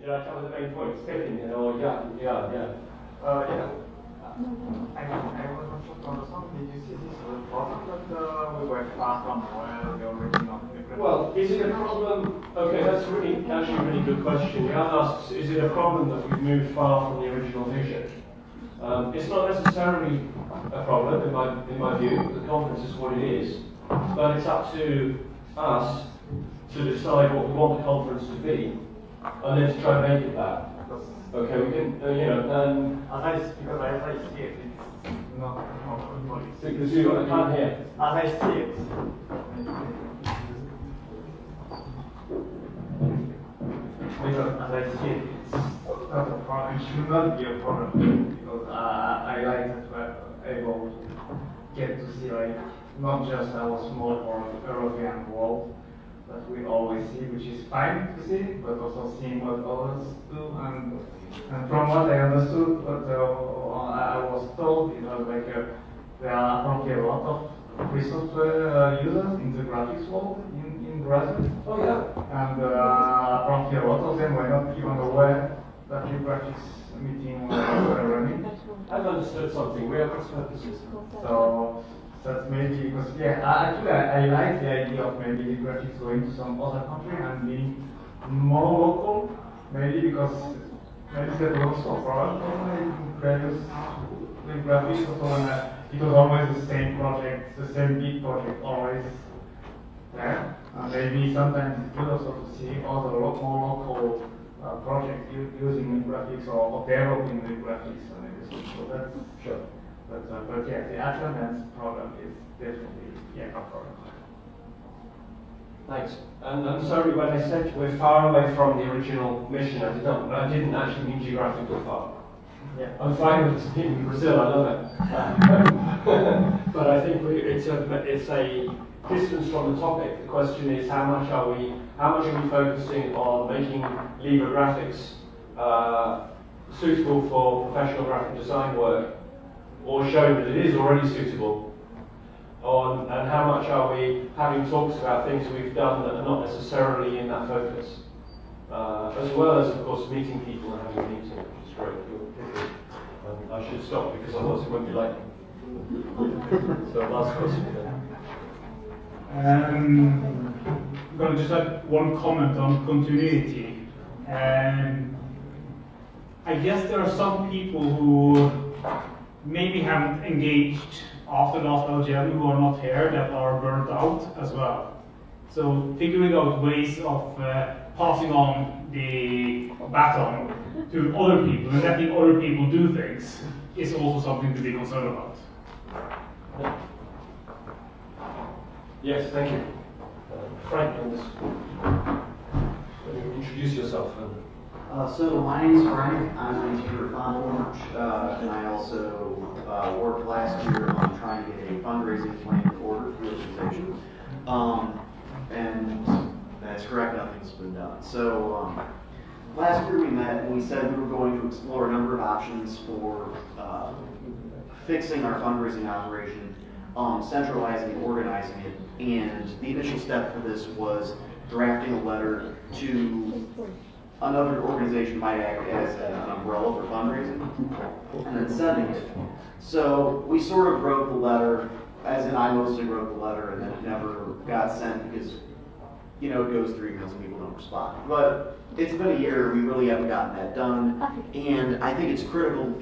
Did I cover the main points? Skipping, or yeah. Yeah. I was not sure to understand. Did you see this as a problem that we were far from where the original? Well, is it a problem? Okay, that's actually a really good question. Jan asks, is it a problem that we've moved far from the original vision? It's not necessarily a problem in my view. The conference is what it is, but it's up to us to decide what we want the conference to be, and then to try and make it that. Okay, we can, because as I see it, it's not because I can't hear. As I see it. Because as I see it, it's not a problem. It should not be a problem because I like that we're able to get to see not just our small or European world that we always see, which is fine to see, but also seeing what others do. And from what I understood, what I was told, it was there are probably a lot of free software users in the graphics world in Brazil. Oh yeah. And probably a lot of them were not even aware that the graphics meeting were running. I've understood something. We have cross purposes. So that's maybe because actually I like the idea of maybe the graphics going to some other country and being more local. Maybe because maybe that was also a problem in previous with graphics. Also it was always the same project, the same big project always there. And maybe sometimes it's good also to see other more local projects using the graphics or developing the graphics and everything. So that's sure. But yeah, the attendance problem is definitely a problem. Thanks. And I'm sorry when I said we're far away from the original mission. I didn't actually mean geographically far. Yeah. I'm fine with being in Brazil. I love it. But I think it's a distance from the topic. The question is how much are we focusing on making Libre graphics suitable for professional graphic design work, or showing that it is already suitable, and how much are we having talks about things we've done that are not necessarily in that focus, as well as, of course, meeting people and having a meeting, which is great. I should stop because otherwise it won't be like so last question. I'm going to just have one comment on continuity. I guess there are some people who maybe haven't engaged after last LGM who are not here that are burnt out as well. So figuring out ways of passing on the baton to other people and letting other people do things is also something to be concerned about. Yes, thank you. Frank, introduce yourself. So my name is Frank. I'm a teacher at FondForge, and I also worked last year on trying to get a fundraising plan for the organization. And that's correct, nothing's been done. So last year we met and we said we were going to explore a number of options for fixing our fundraising operation, centralizing and organizing it. And the initial step for this was drafting a letter to another organization might act as an umbrella for fundraising, and then sending it. So we sort of wrote the letter, as in I mostly wrote the letter, and then it never got sent because, it goes through emails and people don't respond. But it's been a year, we really haven't gotten that done, and I think it's critical to the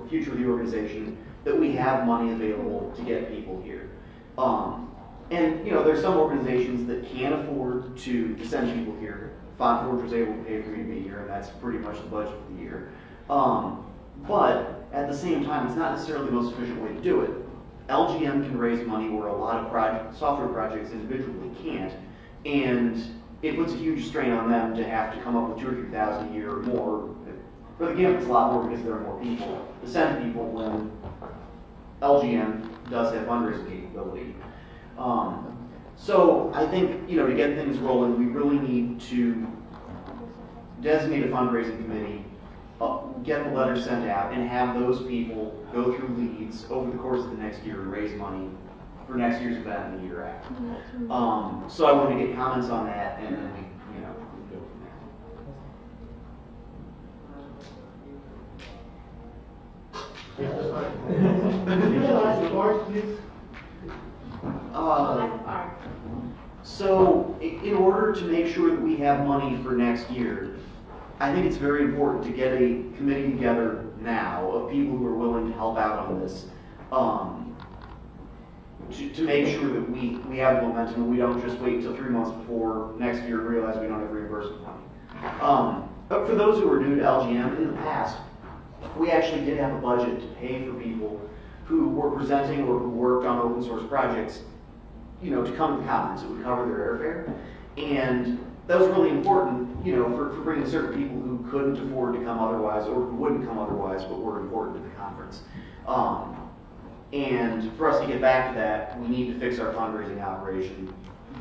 future of the organization that we have money available to get people here. And there's some organizations that can't afford to send people here. FondForge was able to pay for me to be here, and that's pretty much the budget for the year. But at the same time, it's not necessarily the most efficient way to do it. LGM can raise money where a lot of software projects individually can't, and it puts a huge strain on them to have to come up with $2,000 or $3,000 a year or more. For the GIMP, it's a lot more because there are more people to send people when LGM does have fundraising capability. So I think, to get things rolling, we really need to designate a fundraising committee, get the letter sent out, and have those people go through leads over the course of the next year and raise money for next year's event and the year after. So I want to get comments on that, and then we go from Visualize the part, please. So, in order to make sure that we have money for next year, I think it's very important to get a committee together now of people who are willing to help out on this, to make sure that we have the momentum and we don't just wait till 3 months before next year and realize we don't have reimbursement money. But for those who are new to LGM, in the past, we actually did have a budget to pay for people who were presenting or who worked on open source projects, you know, to come to the conference. It would cover their airfare. And that was really important, you know, for bringing certain people who couldn't afford to come otherwise or who wouldn't come otherwise but were important to the conference. And for us to get back to that, we need to fix our fundraising operation.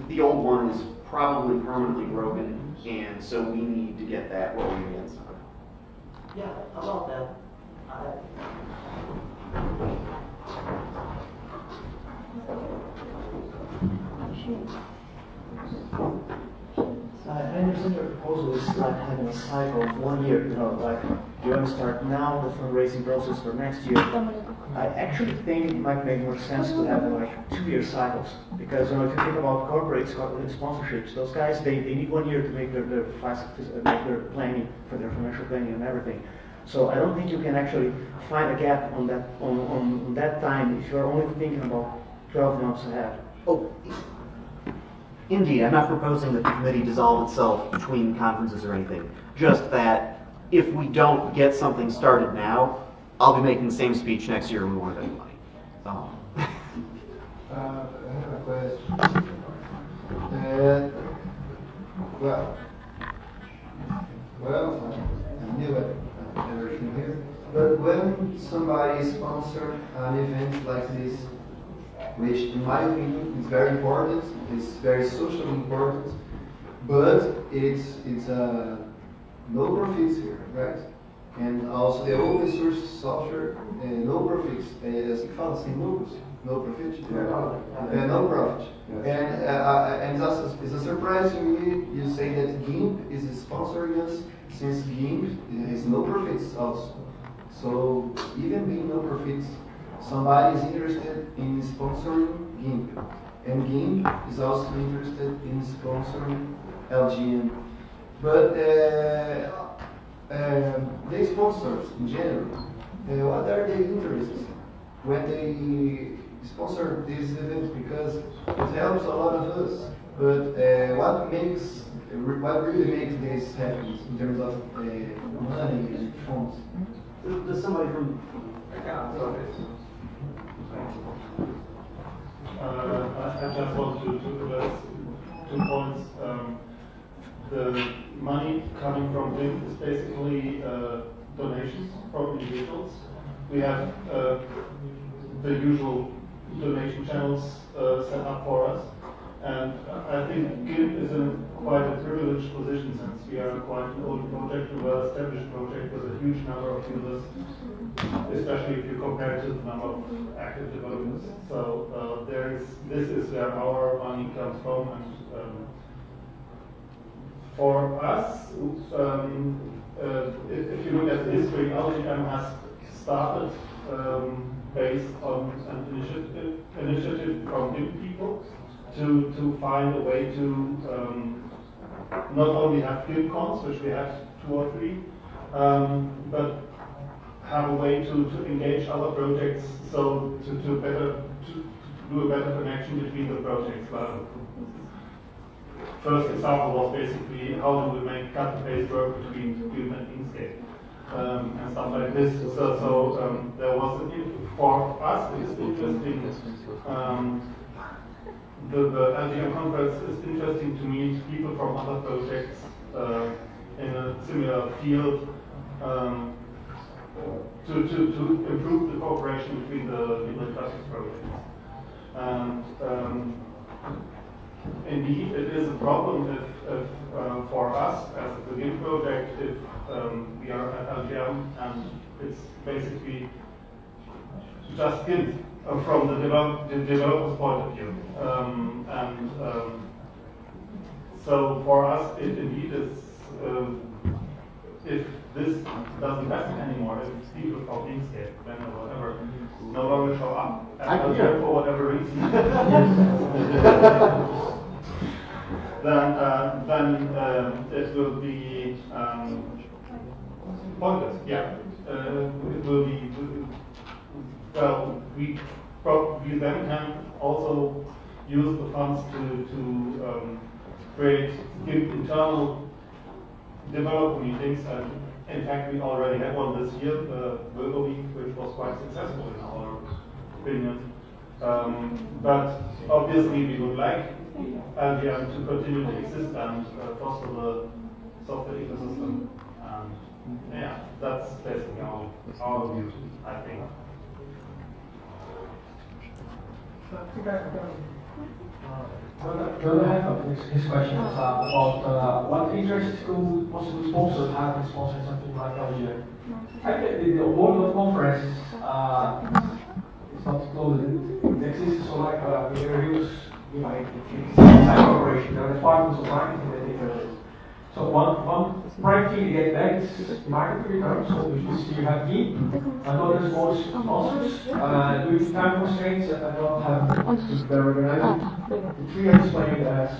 The old one is probably permanently broken, and so we need to get that rolling again. Yeah, how about that? I understand your proposal is like having a cycle of 1 year, you know, like you're going to start now the fundraising process for next year. I actually think it might make more sense to have like 2-year cycles, because you know, if you think about corporate sponsorships, those guys they need 1 year to make their planning for their financial planning and everything. So I don't think you can actually find a gap on that time if you're only thinking about 12 months ahead. Oh, indeed, I'm not proposing that the committee dissolve itself between conferences or anything. Just that if we don't get something started now, I'll be making the same speech next year and we won't have any money. I have a question. I'm new at everything here. But when somebody sponsors an event like this, which in my opinion is very important, it's very socially important, but it's no profits here, right? And also the open source software, no profits, assim que fala, sem lucros, no profit, no profit. And it's a surprise to me you say that GIMP is sponsoring us, since GIMP is no profits also. So even being no profits, somebody is interested in sponsoring GIMP, and GIMP is also interested in sponsoring LGM. But the sponsors in general, what are their interests when they sponsor these events? Because it helps a lot of us. But what really makes this happen in terms of money and funds? Does somebody from I just want to address 2 points. The money coming from GIMP is basically donations from individuals. We have the usual donation channels set up for us, and I think GIMP is in quite a privileged position since we are quite an old project, a well-established project with a huge number of users, especially if you compare it to the number of active developers. So this is where our money comes from, and for us, if you look at the history, LGM has started based on an initiative from GIMP people to find a way to not only have GIMP cons, which we have 2 or 3, but have a way to engage other projects, so to do a better connection between the projects. First example was basically how do we make cut and paste work between GIMP and Inkscape and stuff like this. So there was for us it's interesting. The LGM conference is interesting to meet people from other projects in a similar field to improve the cooperation between the Gráficos projects. And indeed, it is a problem if for us as the GIMP project, if we are at LGM and it's basically just GIMP from the developer's point of view. So for us, it indeed is, if this doesn't happen anymore, if people from Inkscape, then or whatever, no longer show up at LGM for whatever reason, then it will be pointless. Yeah, it will be. Well, we then can also use the funds to give internal developer meetings, and in fact we already had one this year, the Wilbur Week, which was quite successful in our opinion. But obviously we would like LGM to continue to exist and foster the software ecosystem. Yeah, that's basically our view, I think. Brother, I have his question about what interest could possible sponsors have in sponsoring something like LGM. I think the World Conference is not closed. It exists so like there is it's inside corporation. There are departments of marketing that different. So one prime thing to get back is marketing returns, so which is you have me, another small sponsors, due to time constraints that I don't have to be organized. The three are explained as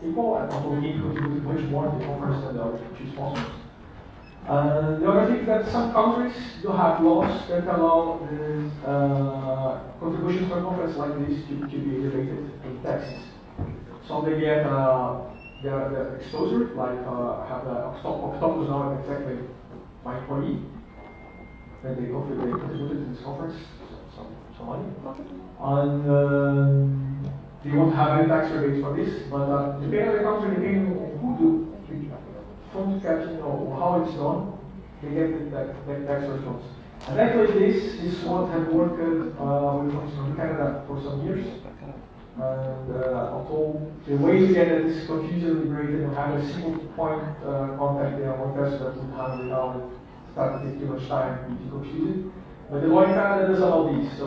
equal, and also we contribute much more to the conference than the other two sponsors. The other thing is that some countries do have laws that allow contributions to a conference like this to be related to taxes. So they get the exposure, like have the Octopus now exactly my employee, and they contributed to this conference some money. And they won't have any tax rebates for this, but depending on the country, depending on who do fund catching or how it's done, they get the tax refunds. And actually this is what have worked with funds from Canada for some years. And although the way to get it is confusion liberated and have a single point contact there on that would have without start to take too much time to be confusing. But the law in Canada does allow these. So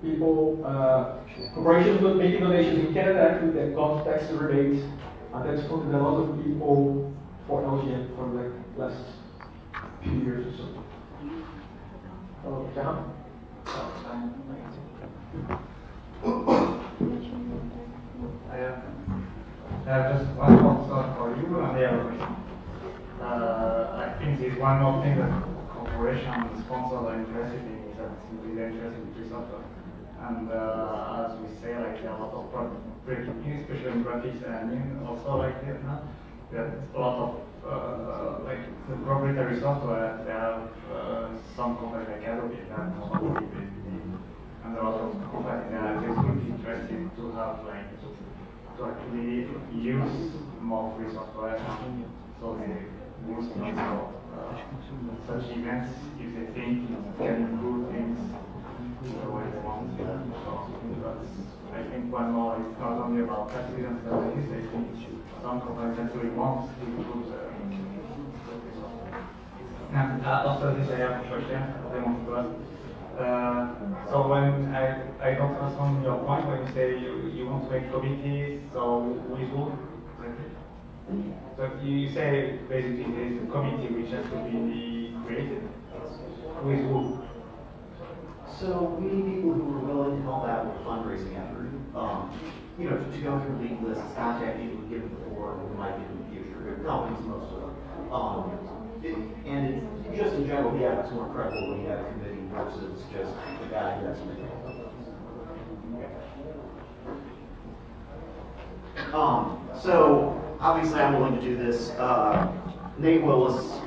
people, corporations would make donations in Canada actually that got tax rebates, and that's funded a lot of people for LGM for the last few years or so. John? I have just one concern for you and the other question. I think there's one more thing that corporations and sponsors are interested in is that they're interested in free software. And as we say, like there are a lot of breaking in, especially in graphics and also like there's a lot of like the proprietary software. They have some companies like Adobe that have and a lot of companies that are just interested to have like to actually use more free software. So they most of such events, if they think it can improve things the way they want. So that's, I think one more is not only about taxes and stuff like this. I think some companies actually want to improve the and after this I have a question I want to ask. So when I don't understand your point when you say you want to make committees, so with who? So you say basically there is a committee which has to be created. With who? So we need people who are willing to help out with the fundraising effort. To go through the list, contact people who give it before, and who might give it in the future. Companies, most of them. Just in general, yeah, it's more credible when you have a committee versus just the guy who has to make it. So obviously I'm willing to do this. Nate Willis,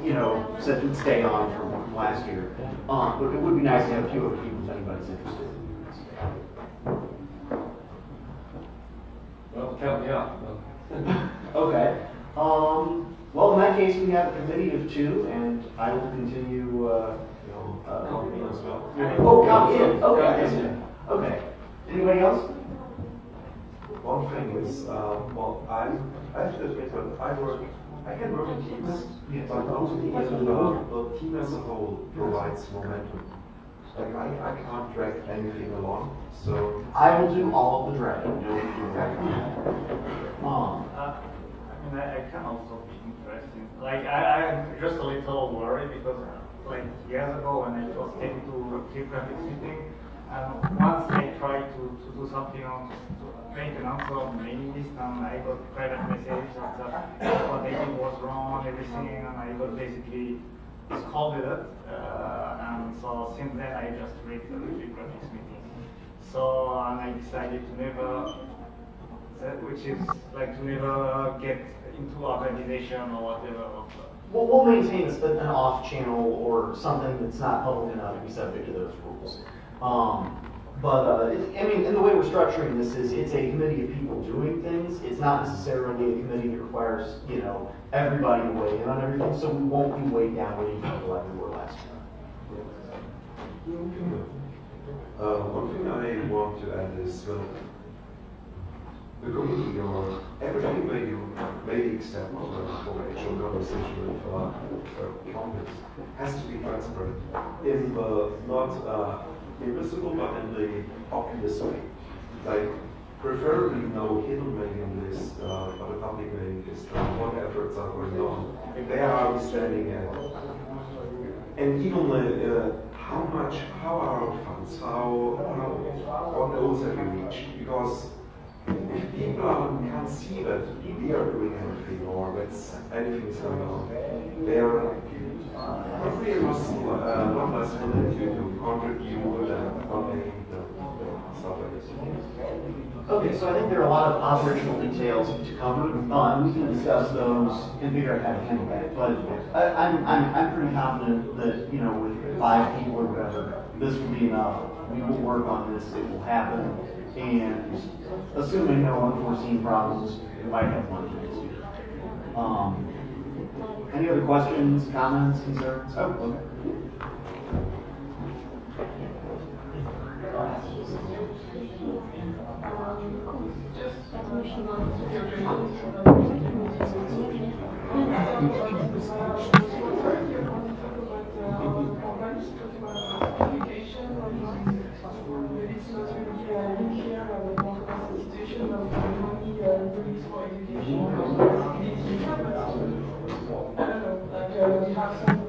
said he'd stay on from last year. But it would be nice to have a few other people if anybody's interested. Well, count me out. Okay. Well, in that case, we have a committee of 2, and I will continue. Count me as well. Oh, count in. Okay. Okay. Anybody else? One thing is, well, I have to admit that I can work in teams, but only if the team as a whole provides momentum. Like I can't drag anything along, so I will do all of the dragging. mean, I can also be interesting. Like, I'm just a little worried because, like, years ago when I first came to Libre graphics meeting, once I tried to do something on to make an answer on the mailing list, and I got private message that what I did was wrong, everything, and I got basically scolded it. And so since then I just read the Libre graphics meeting. So and I decided to never, which is like to never get into organization or whatever. We'll maintain an off channel or something that's not public enough to be subject to those rules. I mean, and the way we're structuring this is it's a committee of people doing things. It's not necessarily a committee that requires, you know, everybody to weigh in on everything, so we won't be weighed down weighing people like we were last time. One thing I want to add is the committee or everything maybe except for actual conversation with companies has to be transparent in the not invisible but in the obvious way. Like preferably no hidden mailing list but a public mailing list what efforts are going on, where are we standing at, and even how are our funds, what goals have we reached, because if people can't see that we are doing anything or that anything is going on, they are probably not less willing to contribute and donate stuff like this. Okay, so I think there are a lot of operational details to cover. We can discuss those and figure out how to handle that. But I'm pretty confident that, you know, with 5 people or whatever, this will be enough. We will work on this. It will happen. And assuming no unforeseen problems, we might have one next year. Any other questions, comments, concerns? Oh, okay. We have some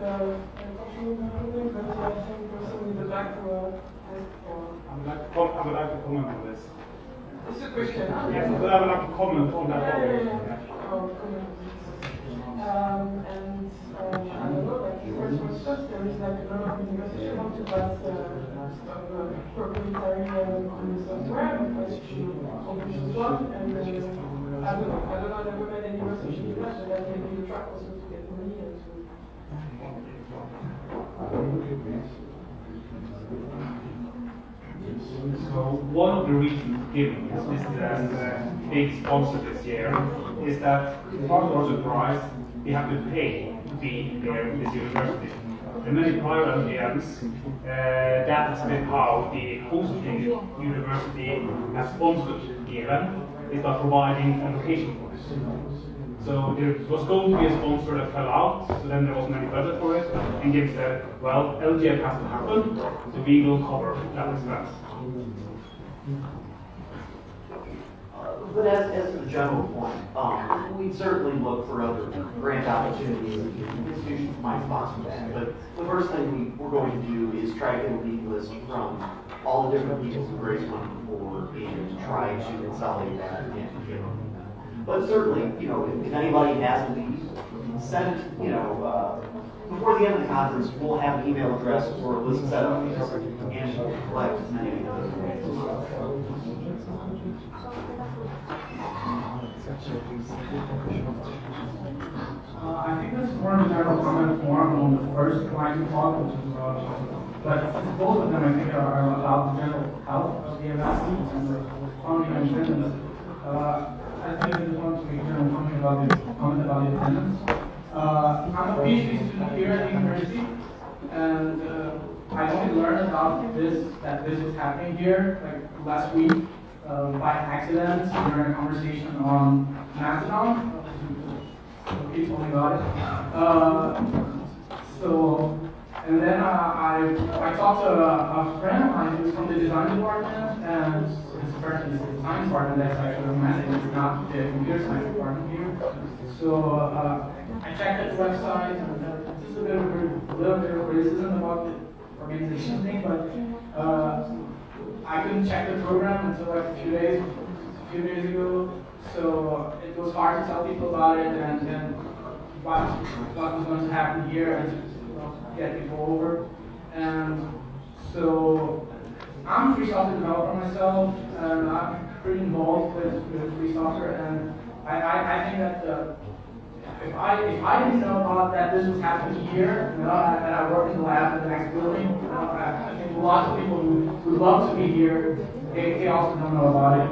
contributing, but I think person in the back will I would like to comment on this. It's a question. Yes, but I would like to comment on that topic. And I don't know, like first was first, there is like a lot of negotiation on to pass proprietary on the software because you open this one and I don't know, I never made any negotiation to that, but that may be the track also to get money and to. So one of the reasons given is as a big sponsor this year is that part of our surprise we have to pay to be there with this university. The many prior LGMs, that has been how the hosting university has sponsored the event, is by providing a location for it. So there was going to be a sponsor that fell out, so then there wasn't any budget for it, and Gibbs said, well, LGM has to happen, so we will cover that expense. But as a general point, we'd certainly look for other grant opportunities. Institutions might sponsor that. But the first thing we're going to do is try to get a lead list from all the different people who raised money before and try to consolidate that and give them. But certainly, you know, if anybody has a lead, send it, you know, before the end of the conference, we'll have an email address or a list set up and we'll collect as many of those grants as well. I think this is more of a general comment more on the first line talk, which is but both of them I think are about the general health of the event and the funding and attendance. I think I just want to make a general comment about the attendance. I'm a PhD student here at the university, and I only learned about this, that this is happening here, like last week, by accident during a conversation on Mastodon. People only got it. So And then I talked to a friend of mine who's from the design department, and it's apparently the design department that's actually managing, it's not the computer science department here. So I checked the website, and there's just a little bit of criticism about the organization thing, but I couldn't check the program until like a few days ago. So it was hard to tell people about it and what was going to happen here and to get people over. And so I'm a free software developer myself, and I'm pretty involved with free software. And I think that if I didn't know about that this was happening here, and I work in the lab in the next building, I think lots of people who would love to be here, they also don't know about it.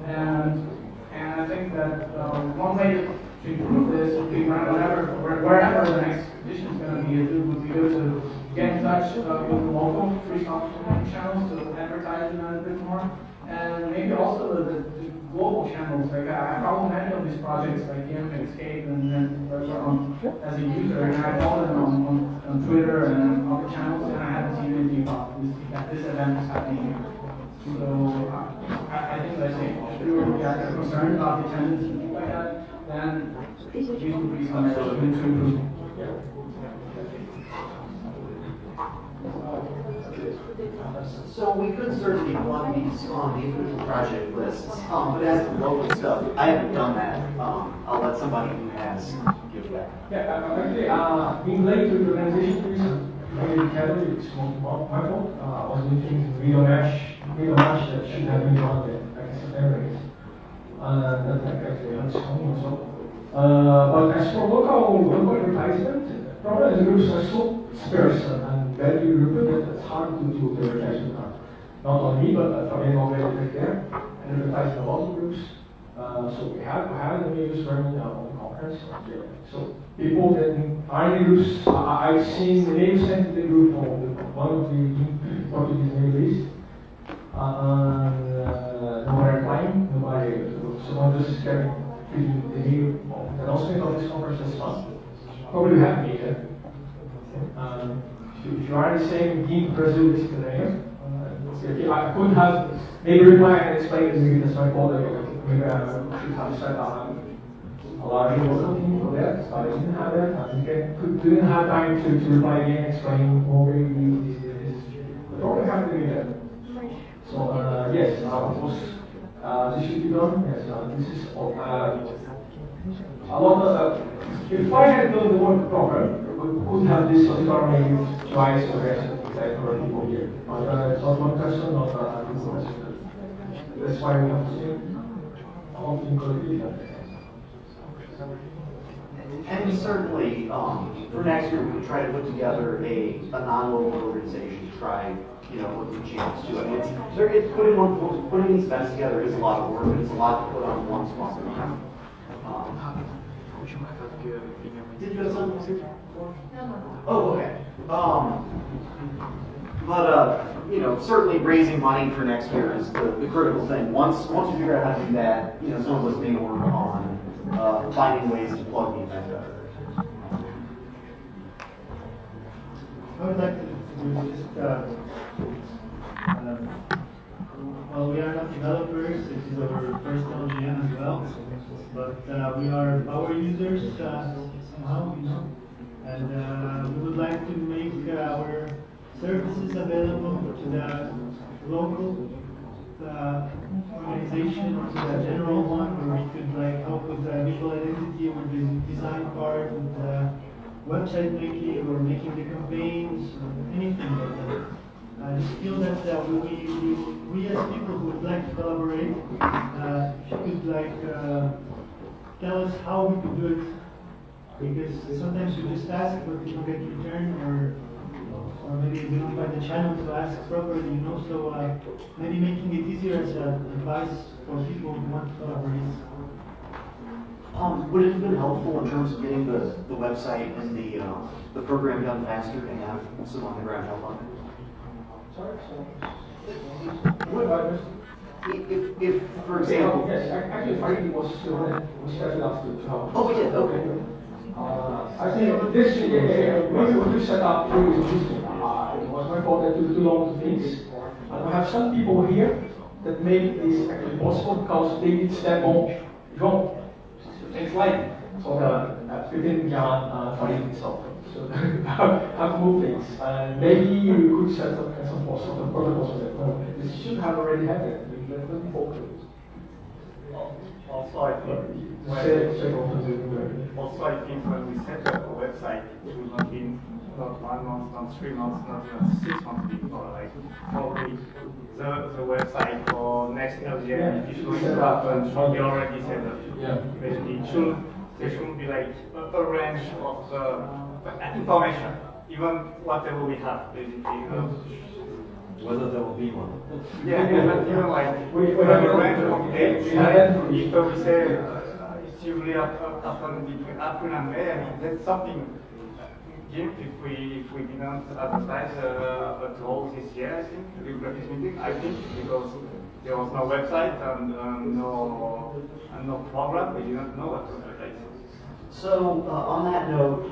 And I think that one way to improve this would be wherever the next edition is going to be, it would be good to get in touch with local free software channels to advertise them a bit more, and maybe also the global channels. Like I follow many of these projects like GM Escape and as a user, and I follow them on Twitter and other channels, and I haven't seen anything about this event is happening here. So I think that if you are concerned about the attendance and things like that, then these would be some to improve. So we could certainly plug these on the individual project lists, but as the local stuff, I haven't done that. I'll let somebody who has give that. Yeah, actually, being late to the organization reason, maybe Kelly, it's my fault. I was thinking video match that should have been on the September. That's actually understanding as well. But as for local advertisement, probably the groups are so sparse and very grouped that it's hard to do the advertisement. Not only me, but for anyone already there and advertising a lot of groups. So we have the videos running on the conference. So people can find the groups. I've seen the name sent to the group of one of the Portuguese Middle East. Nobody replying, someone just getting the name of the announcement of this conference this month. Probably you have me there. If you are the same team, Brazil is today. I could have maybe reply and explain it, maybe that's my fault. Maybe I should have set up a larger local team for that, but I didn't have that. I didn't have time to reply again, explain more maybe this. But probably have to do that. So yes, of course, this should be done. Yes, this is a lot of. If I had done the work proper, we could have this maybe twice or for people here. But it's not one person, not a people person. That's why we have to say all included. And certainly, for next year, we would try to put together a non-local organization to try, looking at channels too. I mean, putting these events together is a lot of work, and it's a lot to put on one small thing. Did you have something? Oh, okay. But certainly raising money for next year is the critical thing. Once we figure out how to do that, some of us may work on finding ways to plug the event better. I would like to do just, well, we are not developers, it is our first LGM as well, but we are power users somehow, and we would like to make our services available to the local organization, to the general one, where we could help with the visual identity, with the design part, with the website making, or making the campaigns, or anything like that. I just feel that we as people who would like to collaborate, if you could tell us how we could do it, because sometimes we just ask but people get returned, or maybe we don't find the channel to ask properly, so maybe making it easier as advice for people who want to collaborate. Would it have been helpful in terms of getting the website and the program done faster to have some on the ground help on it? If for example, yes, actually, Friday was started last week. Oh, we did. Okay. I think this maybe we could set up previous system. thought that you do a lot of things. And we have some people here that make this actually possible because they did step on John. Things like so we didn't find something. So how to move things. Maybe you could set up some protocols for that. This should have already happened. Let them talk to it. Also, I think when we set up a website, it will not be not 1 month, not 3 months, not even 6 months before. Like probably the website for next LGM, if it's going to happen, should be already set up. Yeah. Basically, there should be like a range of information, even whatever we have, basically. Whether there will be one. Yeah, but even like we have a range of dates. If we say it's usually happen between April and May, I mean that's something. If we didn't advertise at all this year, I think the graphics meeting. I think because there was no website and no program, we didn't know what to advertise. So on that note,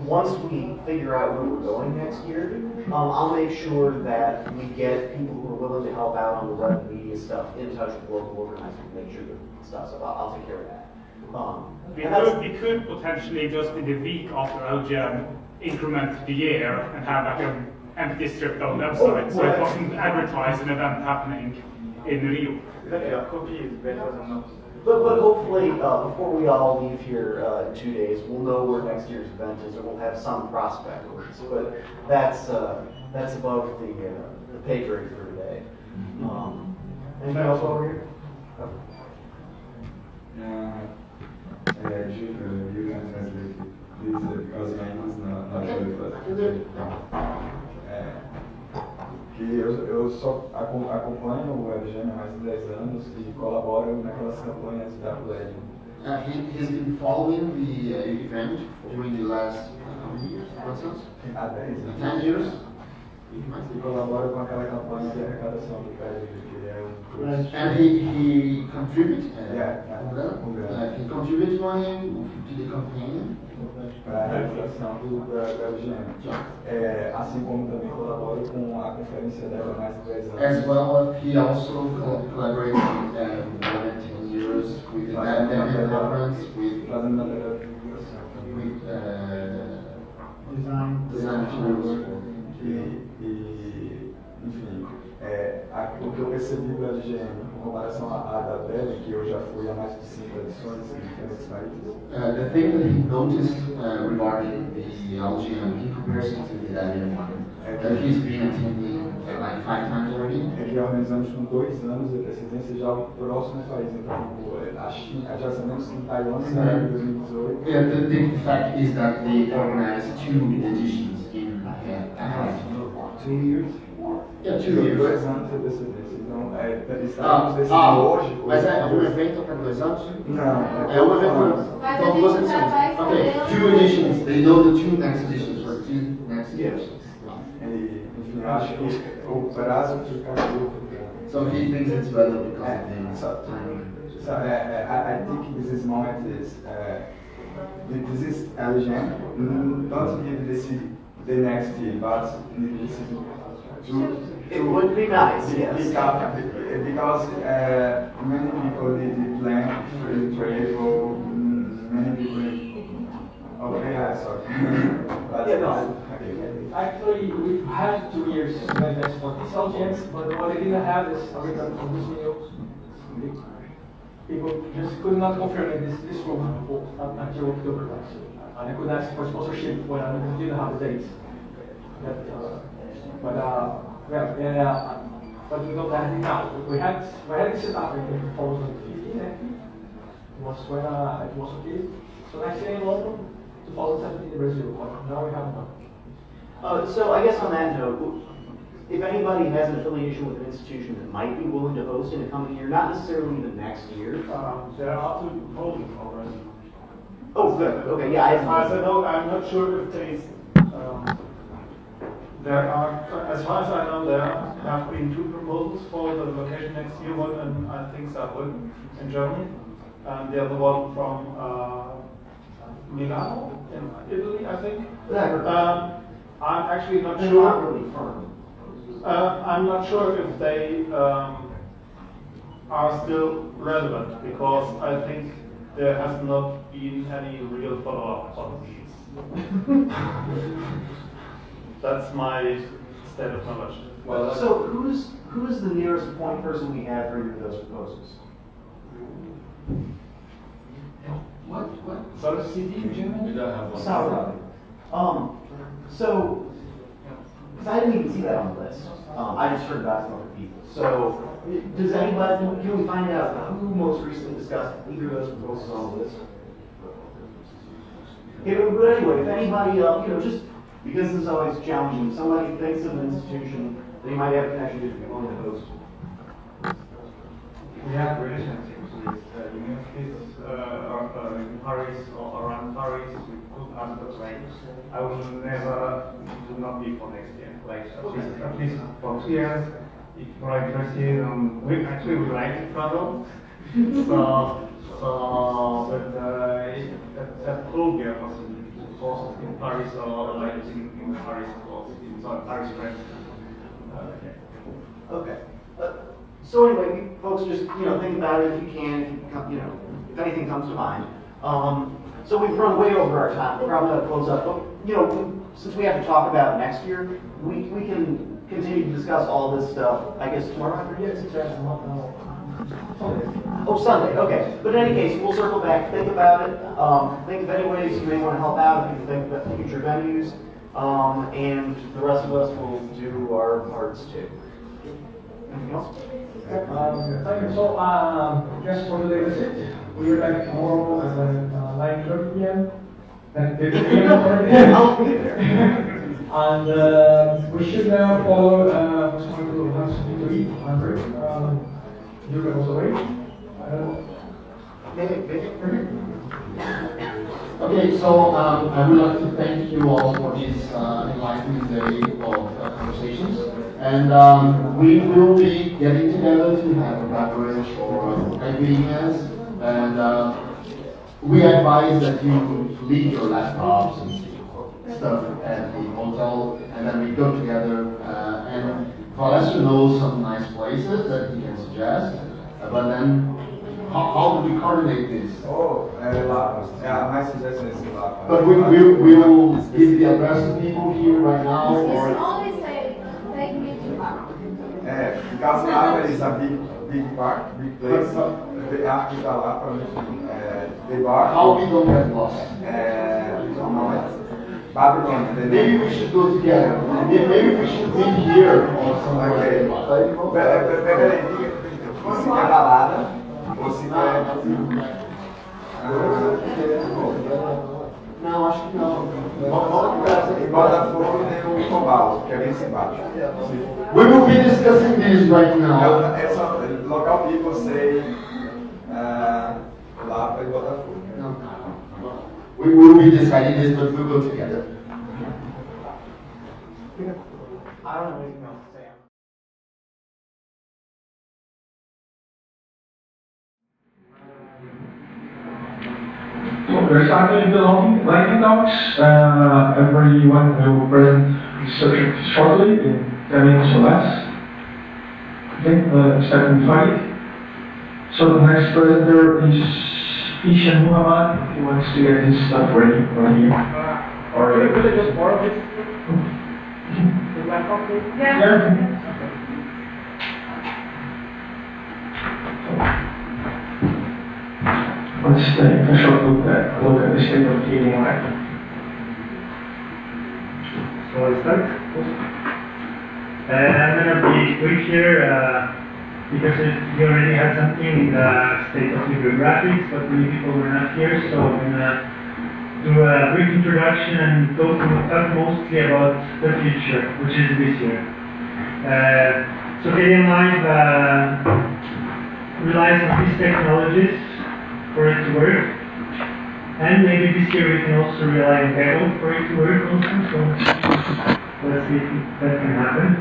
once we figure out where we're going next year, I'll make sure that we get people who are willing to help out on the web and media stuff in touch with local organizers to make sure that stuff. So I'll take care of that. We could potentially just in the week after LGM increment the year and have like an empty stripped out website so it wasn't advertise an event happening in Rio. Exactly, a copy is better than nothing. But hopefully, before we all leave here in 2 days, we'll know where next year's event is, or we'll have some prospect list. But that's above the pay grade for today. Anything else over here? You can translate this because my name is not good, que eu só acompanho o LGM há mais de 10 anos e colaboro naquelas campanhas da LGM. He's been following the event during the last how many years? Há 10 anos. 10 years. E colabora com aquela campanha de arrecadação do prédio, que é curso. And he contributed. He contributed money to the campaign. Para a realização do LGM. Assim como também colaboro com a conferência dela há mais de 10 anos. As well, he also collaborated more than 10 years with the academic conference, with design tools. Enfim, o que eu percebi do LGM em comparação à da Belle, que eu já fui a mais de 5 edições em diferentes países. The thing that he noticed regarding the LGM in comparison to the one that he's been attending like 5 times already. É que organizamos com 2 anos de antecedência já o próximo país, então a China, já sabemos que em Taiwan será em 2018. Yeah, the fact is that they organized 2 editions in 2 years? Yeah, 2 years. 2 anos de antecedência. Então, estamos decidindo hoje. Mas é um evento para 2 anos? Não. É um evento para 2 edições. Okay, 2 editions. They know the 2 next editions for 2 next editions. Enfim, eu acho que o prazo fica curto. So he thinks it's better because of the timing. So I think this moment is this is LGM. Don't need this the next year, but need this it would be nice, yes. Because many people need plan free travel. Many people. Okay, sorry. But, yeah, no. Actually, we've had 2 years to invest for these LGMs, but what I didn't have is a return from this video. People just could not confirm that this room until October. And I could ask for sponsorship when I didn't have the dates. But we don't have it now. We had it set up in 2015, I think. It was when it was okay. So next year in London, 2017 in Brazil, but now we have none. So I guess on that note, if anybody has an affiliation with an institution that might be willing to host in the coming year, not necessarily the next year. There are 2 proposals already. Oh, good. Okay, yeah. I'm not sure if there is. There are, as far as I know, there have been 2 proposals for the location next year. One, in, I think, Saarbrücken in Germany, and the other one from Milano in Italy, I think. I'm actually not sure. Not really firm. I'm not sure if they are still relevant, because I think there has not been any real follow-up on these. That's my state of knowledge. Well, so who's the nearest point person we have for either of those proposals? What? Sorry, CD? We don't have one. Sorry. So, because I didn't even see that on the list. I just heard about it from other people. So, does anybody, can we find out who most recently discussed either of those proposals on the list? Okay, but anyway, if anybody, just because this is always challenging, if somebody thinks of an institution that you might have a connection to, on the host. We have relationships with universities in Paris or around Paris with good aspects like I will never do not be for next year, like at least for 2 years. If we're interested, we actually would like to travel. But that could be a possibility, of course, in Paris or like in Paris or in Paris, France. Okay. So anyway, you folks just think about it if you can, if anything comes to mind. So we've run way over our time. We're probably going to close up. But since we have to talk about next year, we can continue to discuss all this stuff. I guess tomorrow. Oh, Sunday. Okay. But in any case, we'll circle back. Think about it. Think of any ways you may want to help out. If you think about future venues, and the rest of us will do our parts too. Anything else? Thank you. So, just for today, that's it. We will back tomorrow at 9:30 p.m. And I'll be there. And we should now follow what's going to have something to eat. Hungry. You can also wait. Okay, so I would like to thank you all for this enlightening day of conversations. And we will be getting together to have a beverage or convenience. And we advise that you leave your laptops and stuff at the hotel, and then we go together and Palestras knows some nice places that he can suggest. But then, how do we coordinate this? Oh, Lapos. Yeah, my suggestion is Lapos. But we will give the address to people here right now, or only say take me to park. Because Lapa is a big park, big place. The arc is a Lapa, the bar. How we don't get lost? Babylon. Maybe we should go together. Maybe we should be here or somewhere. Okay. Peraí, se quer balada ou se quer. Não, acho que não. Em Botafogo tem o Cobal, que é bem simpático. We will be discussing this right now. É só local people say Lapa e Botafogo. We will be deciding this, but we'll go together. I don't know anything else to say. So we're starting the lightning talks. Everyone will present the subject shortly in 10 minutes or less. Okay, starting with 5. So the next presenter is Ishan Muhammad. He wants to get his stuff ready for you. Or could I just borrow this? Is my copy? Yeah. Let's take a short look at the state of the eating life. So I start. I'm going to be quick here because you already had something in the state of Libre Graphics, but many people were not here, so I'm going to do a brief introduction and talk mostly about the future, which is this year. So KDM Live relies on these technologies for it to work, and maybe this year we can also rely on cable for it to work also, so let's see if that can happen.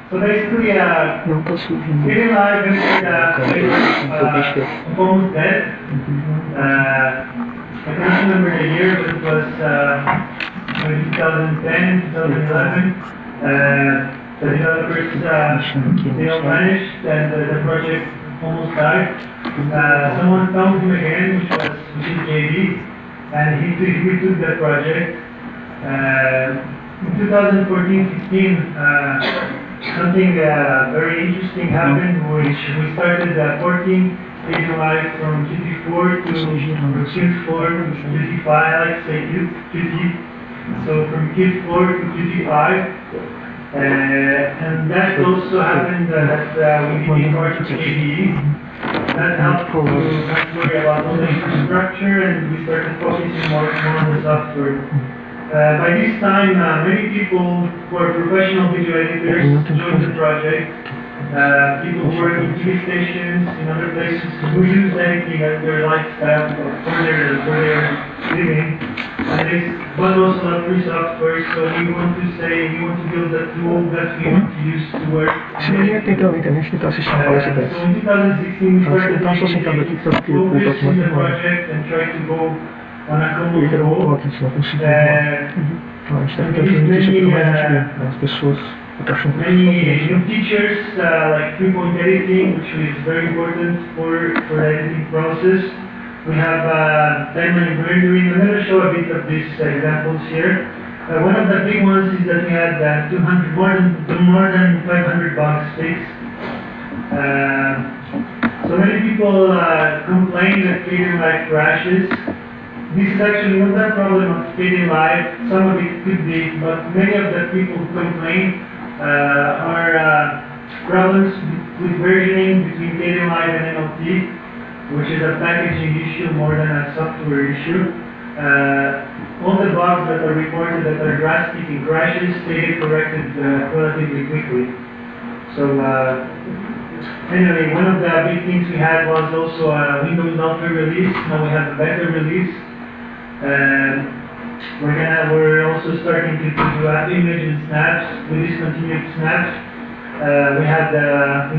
So basically, KDM Live is almost dead. I can't remember the year, but it was 2010, 2011. the developers vanished and the project almost died. Someone found him again, which is JD, and he took that project. In 2014-15, something very interesting happened, which we started 14 staging live from QT4 to QT4 to QT5, I like to say QT. So from QT4 to QT5. And that also happened that we became part of KDE. That helped to not worry about all the infrastructure, and we started focusing more on the software. By this time, many people who are professional video editors joined the project. People who work in TV stations, in other places, who use editing as their lifestyle for their living. And they bought also a lot of free software, so we want to build a tool that we want to use to work. So in 2016 we started to focus on the project and try to go on a common goal. Many new features like 3-point editing, which is very important for the editing process. We have timeline rendering. I'm going to show a bit of these examples here. One of the big ones is that we had more than 500 bugs fixed. So many people complain that Kdenlive crashes. This is actually not the problem of Kdenlive. Some of it could be, but many of the people who complain are problems with versioning between Kdenlive and NLT, which is a packaging issue more than a software issue. All the bugs that are reported that are drastic in crashes, they get corrected relatively quickly. So anyway, one of the big things we had was also a Windows Ultra release. Now we have a better release. We're also starting to do app image and snaps. We discontinued snaps. We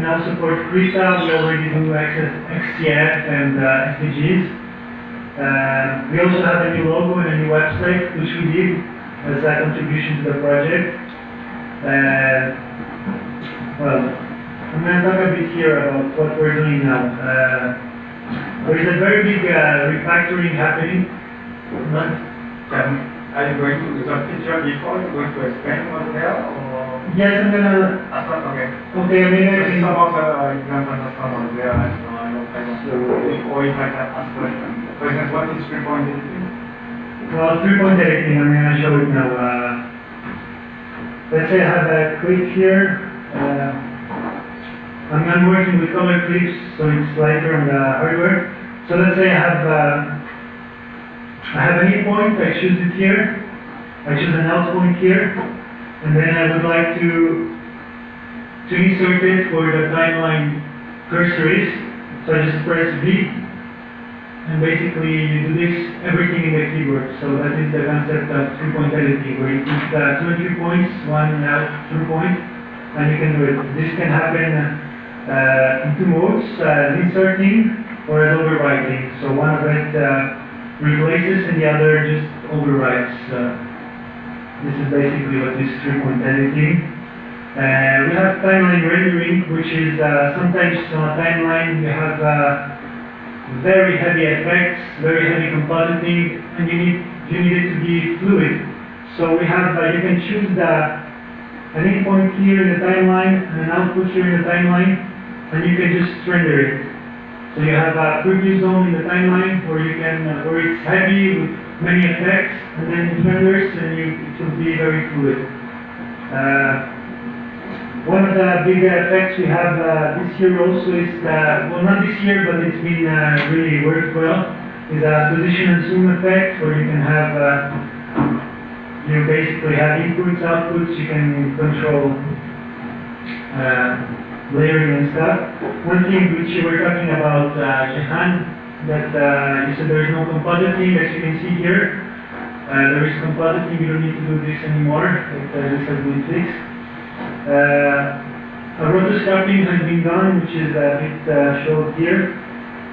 now support Krita. We already do XCF and SDGs. We also have a new logo and a new website, which we did as a contribution to the project. Well, I'm going to talk a bit here about what we're doing now. There is a very big refactoring happening. Are you going to do the feature before you're going to explain what's there? Or? Yes, I'm going to... Okay. Okay, maybe I can... Some of the examples are some of there, so I don't know. Or if I can ask questions. For example, what is 3-point editing? Well, 3-point editing, I'm going to show it now. Let's say I have a clip here. I'm working with color clips, so it's lighter on the hardware. So let's say I have an in point, I choose it here. I choose an out point here. And then I would like to insert it where the timeline cursor is. So I just press V. And basically you do this, everything in the keyboard. So that is the concept of 3-point editing, where you put 2 entry points, one out through point, and you can do it. This can happen in two modes, inserting or as overwriting. So one of it replaces and the other just overwrites. This is basically what is 3-point editing. We have timeline rendering, which is sometimes on a timeline you have very heavy effects, very heavy compositing, and you need it to be fluid. So we have you can choose an in point here in the timeline and an output here in the timeline, and you can just render it. So you have a preview zone in the timeline where you can where it's heavy with many effects, and then it renders and it will be very fluid. One of the big effects we have this year also is well, not this year, but it's been really worked well, is a position and zoom effect, where you can have you basically have inputs, outputs, you can control layering and stuff. One thing which you were talking about, Jehan, that you said there is no compositing, as you can see here. There is compositing, you don't need to do this anymore, this has been fixed. A rotoscoping has been done, which is a bit showed here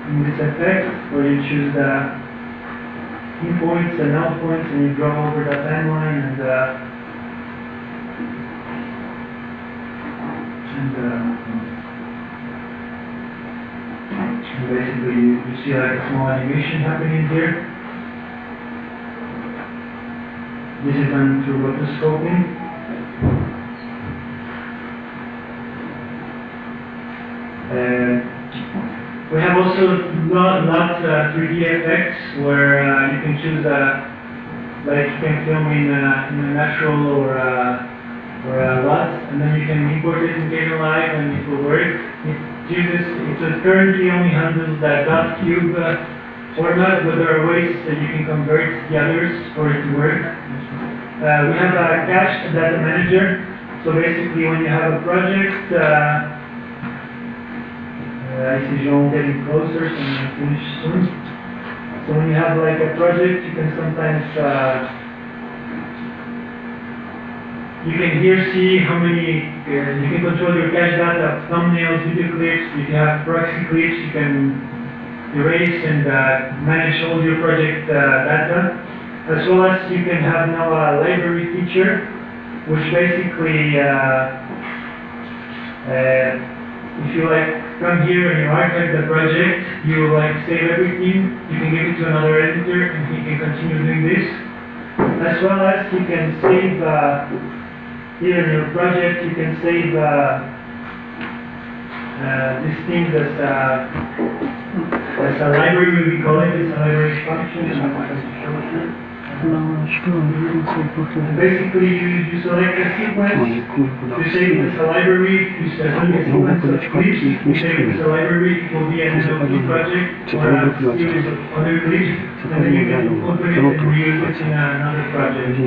in this effect, where you choose the in points and out points, and you draw over the timeline, and and basically you see like a small animation happening here. This is done through rotoscoping. We have also lots 3D effects where you can choose like you can film in a natural or LUT, and then you can import it in Live and it will work. It currently only handles that .cube format, but there are ways that you can convert the others for it to work. We have a cached data manager, so basically when you have a project, I see Jean getting closer, so I'm going to finish soon. So when you have like a project, you can sometimes, you can here see how many, you can control your cache data, thumbnails, video clips. If you have proxy clips, you can erase and manage all your project data. As well as you can have now a library feature, which basically, if you like come here and you archive the project, you like save everything, you can give it to another editor and he can continue doing this. As well as you can save, here in your project, you can save these things as a library, we call it, it's a library function. Basically, you select a sequence, you save it as a library, you select a sequence of clips, you save it as a library, it will be an NLP project or a series of other clips, and then you can open it and reuse it in another project.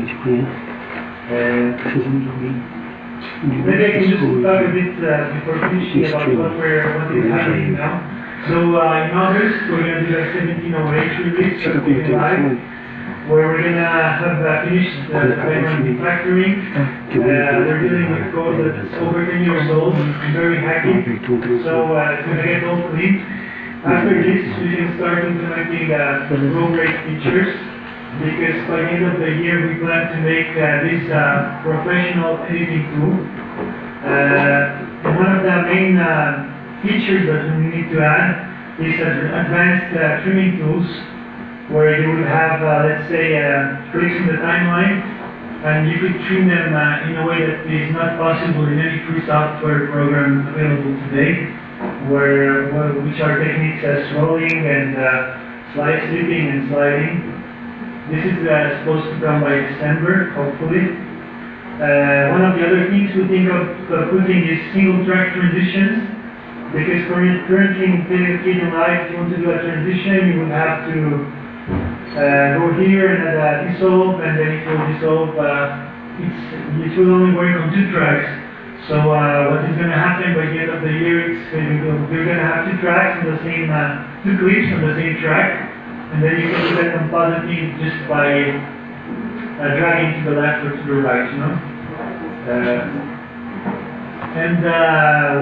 Maybe I can just talk a bit before finishing about what is happening now. So in August, we're going to do a 1708 release of Live, where we're going to have finished the final refactoring. We're dealing with code that's over 10 years old and very hacky, so it's going to get all clean. After this, we can start implementing row break features, because by the end of the year we plan to make this professional editing tool. And one of the main features that we need to add is advanced trimming tools, where you would have, let's say, clips in the timeline, and you could trim them in a way that is not possible in any free software program available today, which are techniques as scrolling and slide slipping and sliding. This is supposed to come by December, hopefully. One of the other things we think of putting is single track transitions, because currently in Live, if you want to do a transition, you would have to go here and dissolve, and then it will dissolve. It will only work on 2 tracks. So what is going to happen by the end of the year is we're going to have 2 tracks on the same, 2 clips on the same track, and then you can do that compositing just by dragging to the left or to the right, you know. And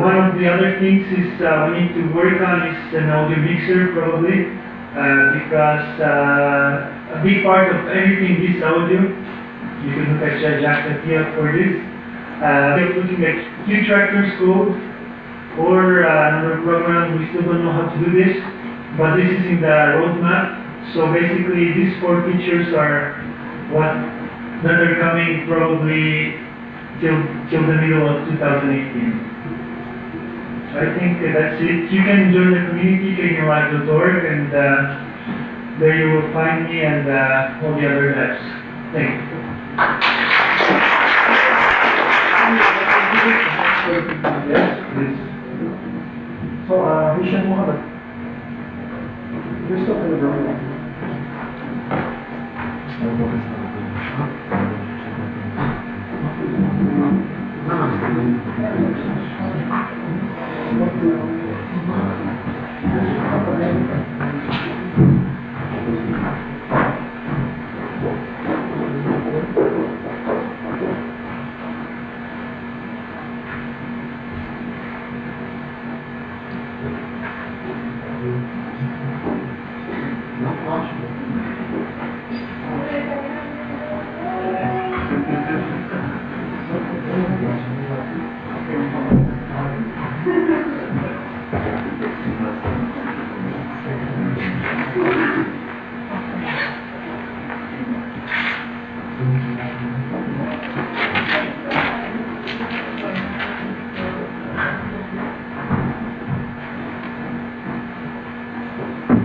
one of the other things is we need to work on is an audio mixer, probably. Because a big part of everything is audio. You can look at Jacques Satia for this. We're looking at Q-Tractor's code or another program. We still don't know how to do this, but this is in the roadmap. So basically, these 4 features are what that are coming probably till the middle of 2018. I think that's it. You can join the community, KNLive.org, and there you will find me and all the other apps. Thank you. Yes, please. So, Hisham Mohammed, you're still in the room.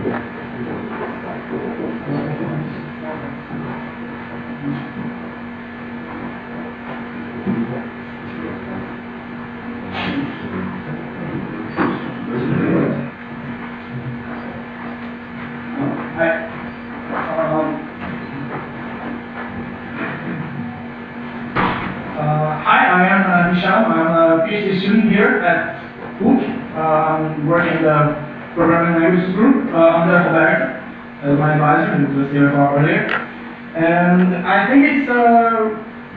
Hi, I am Hisham. I'm a PhD student here at PUC. I'm working in the Programming Languages group under Palestras as my advisor, who was here earlier. And I think it's a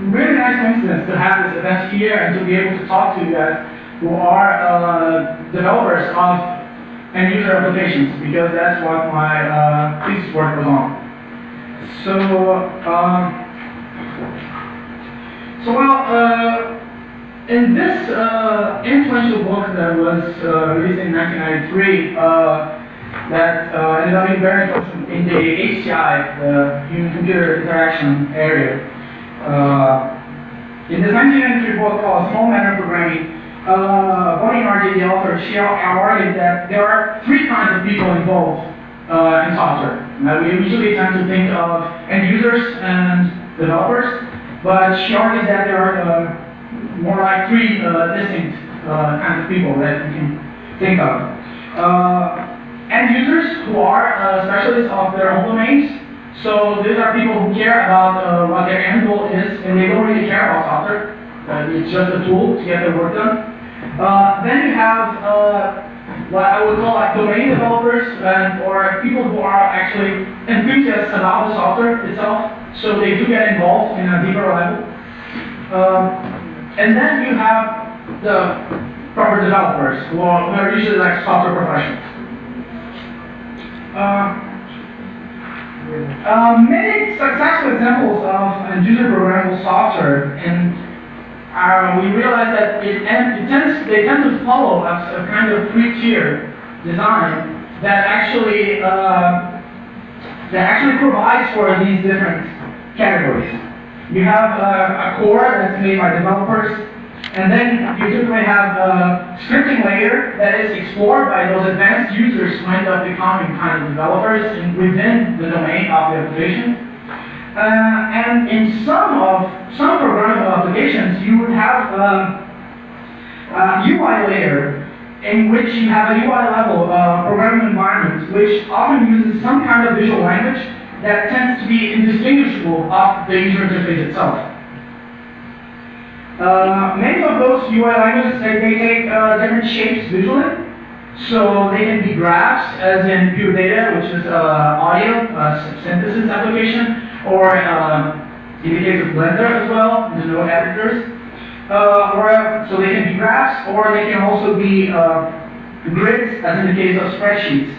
really nice coincidence to have this event here and to be able to talk to you guys who are developers of end-user applications, because that's what my thesis work was on. In this influential book that was released in 1993, that ended up being very influential in the HCI, the human-computer interaction area. In this 1993 book called Small Matter Programming, Bonnie Hardy, the author, she argued that there are three kinds of people involved in software. Now, we usually tend to think of end users and developers, but she argues that there are more like three distinct kinds of people that we can think of. End users, who are specialists of their own domains. So these are people who care about what their end goal is, and they don't really care about software. It's just a tool to get their work done. Then you have what I would call like domain developers, or people who are actually enthusiasts about the software itself, so they do get involved in a deeper level. And then you have the proper developers, who are usually like software professionals. Many successful examples of end-user programmable software, and we realize that they tend to follow a kind of three-tier design that actually provides for these different categories. You have a core that's made by developers, and then you typically have a scripting layer that is explored by those advanced users who end up becoming kind of developers within the domain of the application. And in some programmable applications, you would have a UI layer in which you have a UI level programming environment, which often uses some kind of visual language that tends to be indistinguishable of the user interface itself. Many of those UI languages, they take different shapes visually. So they can be graphs, as in pure data, which is audio synthesis application, or in the case of Blender as well, the node editors. So they can be graphs, or they can also be grids, as in the case of spreadsheets.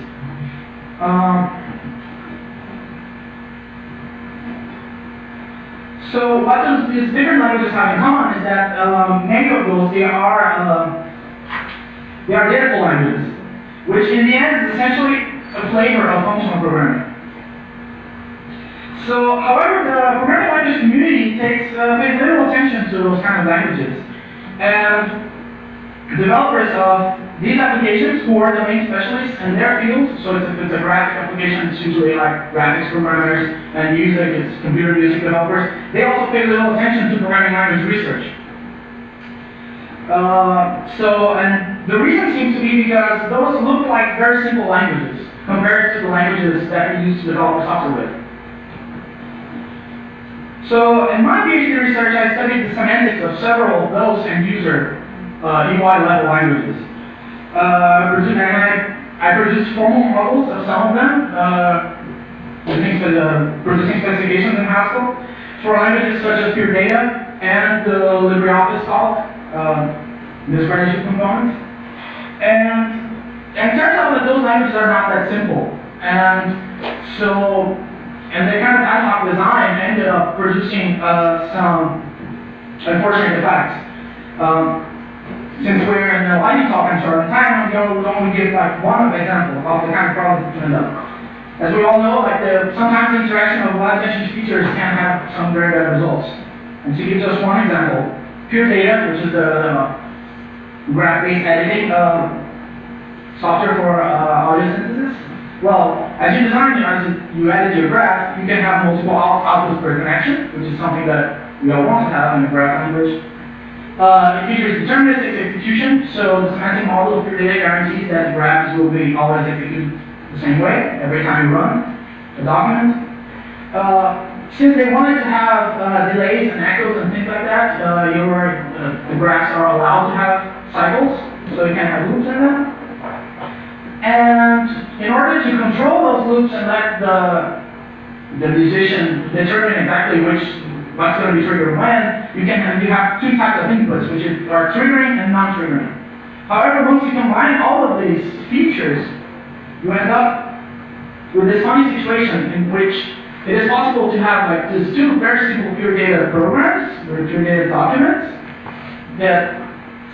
So what these different languages have in common is that many of those, they are data languages, which in the end is essentially a flavor of functional programming. So, however, the programming language community pays little attention to those kind of languages, and developers of these applications, who are domain specialists in their field, so if it's a graphic application, it's usually like graphics programmers, and music, it's computer music developers, they also pay little attention to programming language research. And the reason seems to be because those look like very simple languages compared to the languages that we use to develop software with. So in my PhD research, I studied the semantics of several of those end-user UI level languages. I produced formal models of some of them, producing specifications in Haskell for languages such as pure data and the LibreOffice calc, the spreadsheet component. And it turns out that those languages are not that simple. And the kind of ad hoc design ended up producing some unfortunate effects. Since we're in the lightning talk and short time, I'm going to only give like one example of the kind of problems that end up. As we all know, sometimes the interaction of wide attention features can have some very bad results. And to give just one example, pure data, which is the graph-based editing software for audio synthesis, Well, as you design it, as you added your graph, you can have multiple outputs per connection, which is something that we all want to have in a graph language. It features deterministic execution, so the semantic model of your data guarantees that graphs will be always executed the same way every time you run a document. Since they wanted to have delays and echoes and things like that, the graphs are allowed to have cycles, so you can have loops in them. And in order to control those loops and let the musician determine exactly what's going to be triggered when, you have two types of inputs, which are triggering and non-triggering. However, once you combine all of these features, you end up with this funny situation in which it is possible to have like these two very simple pure data programs, or pure data documents, that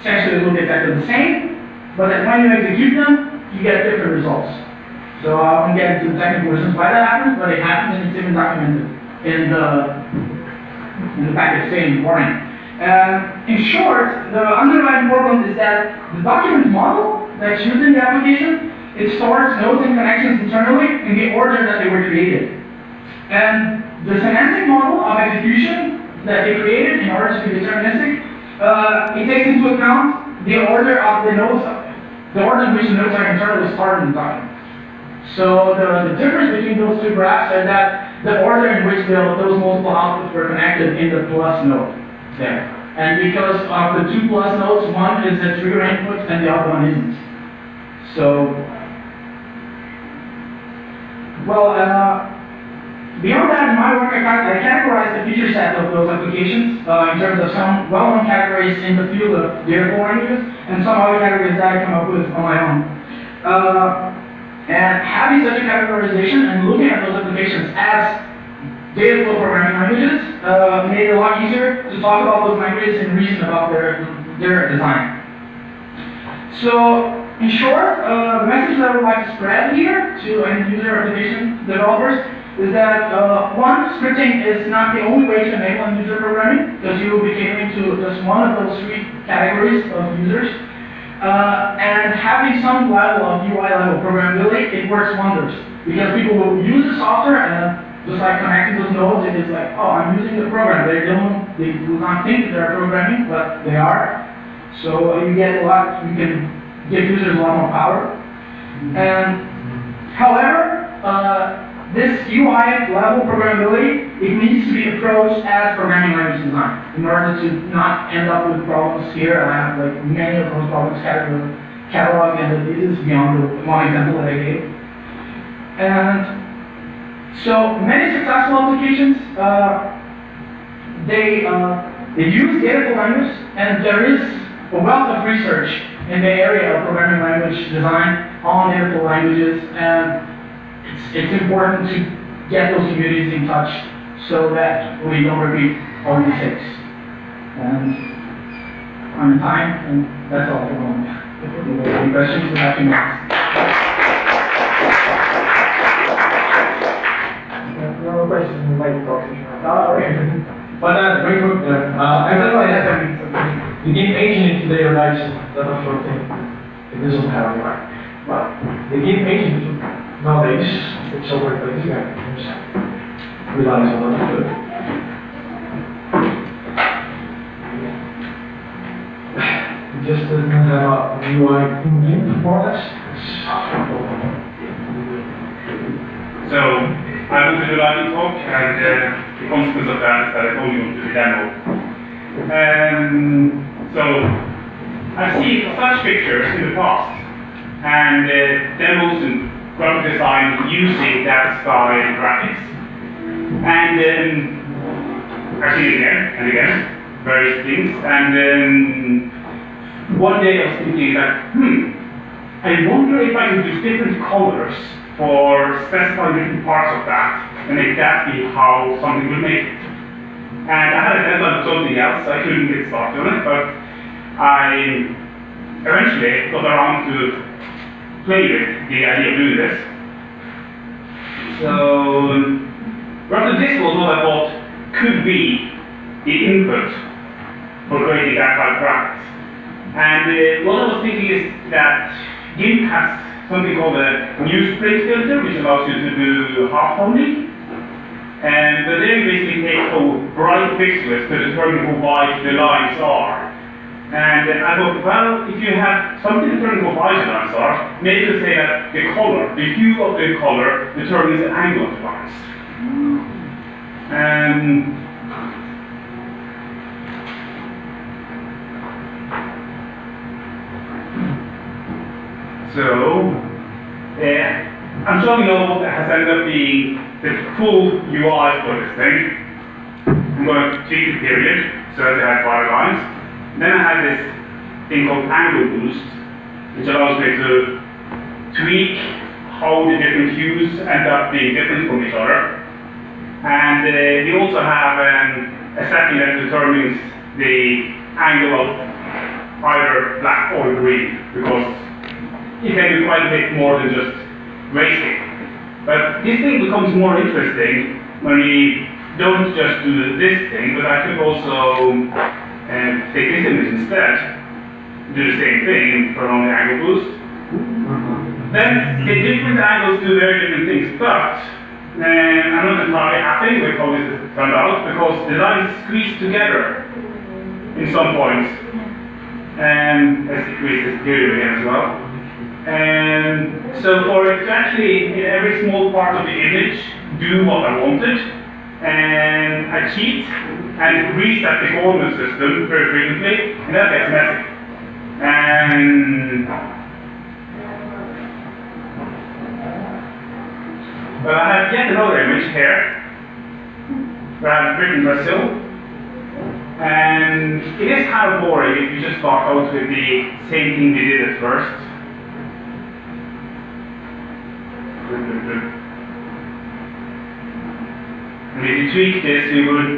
essentially look exactly the same, but that when you execute them, you get different results. So I won't get into the technical reasons why that happens, but it happens and it's even documented in the package stating warning. In short, the underlying problem is that the document model that's used in the application, it stores nodes and connections internally in the order that they were created. And the semantic model of execution that they created in order to be deterministic, it takes into account the order of the nodes, the order in which the nodes are internally stored in the document. So the difference between those two graphs is that the order in which those multiple outputs were connected in the plus node there. And because of the two plus nodes, one is a trigger input and the other one isn't. So, well, beyond that, in my work, I categorize the feature set of those applications in terms of some well-known categories in the field of data flow languages and some other categories that I come up with on my own. And having such a categorization and looking at those applications as data flow programming languages made it a lot easier to talk about those languages and reason about their design. So, in short, the message that I would like to spread here to end-user application developers is that one, scripting is not the only way to enable end-user programming, because you will be catering to just one of those three categories of users. And having some level of UI level programmability, it works wonders. Because people will use the software and just like connecting those nodes, it is like, oh, I'm using the program. They do not think that they're programming, but they are. So you get a lot, you can give users a lot more power. And however, this UI level programmability, it needs to be approached as programming language design in order to not end up with problems here. I have like many of those problems cataloged, and this is beyond the one example that I gave. And so many successful applications, they use data flow language, and there is a wealth of research in the area of programming language design on data flow languages, and it's important to get those communities in touch so that we don't repeat all mistakes. And I'm in time, and that's all for the moment. If you have any questions, you have to ask. No questions in my talk. Okay. But very quick, I don't know that the game agent today writes that sort of thing. It doesn't have any right. But the game agent nowadays, it's so great, but this guy relies on what to do. It just doesn't have a UI engine for us. So, I will do the live talk, and the consequence of that is that I only want to do the demo. So, I've seen such pictures in the past, and demos and graphic design using that style graphics. And I've seen it again and again, various things. And one day I was thinking that, I wonder if I could use different colors for specifying different parts of that, and make that be how something would make it. And I had a deadline for something else, so I couldn't get started on it, but I eventually got around to play with the idea of doing this. So, roughly this was what I thought could be the input for creating that type of graphics. And what I was thinking is that GIMP has something called a new split filter, which allows you to do half toning. And but then you basically take how bright pixels to determine how wide the lines are. And I thought, well, if you have something determining how wide the lines are, maybe you could say that the color, the hue of the color, determines the angle of the lines. So, I'm showing you what has ended up being the full UI for this thing. I'm going to tweak the period so that they have wider lines. Then I have this thing called angle boost, which allows me to tweak how the different hues end up being different from each other. And we also have a setting that determines the angle of either black or green, because it can do quite a bit more than just racing. But this thing becomes more interesting when we don't just do this thing, but I could also take this image instead, do the same thing and turn on the angle boost. Then the different angles do very different things, but I'm not entirely happy with how this has turned out, because the lines squeeze together in some points. Let's decrease this period again as well. So for it to actually, in every small part of the image, do what I wanted, and I cheat and reset the coordinate system very frequently, and that gets messy. But I have yet another image here, where I have Britain, Brazil, and it is kind of boring if you just start out with the same thing we did at first. And if you tweak this, we would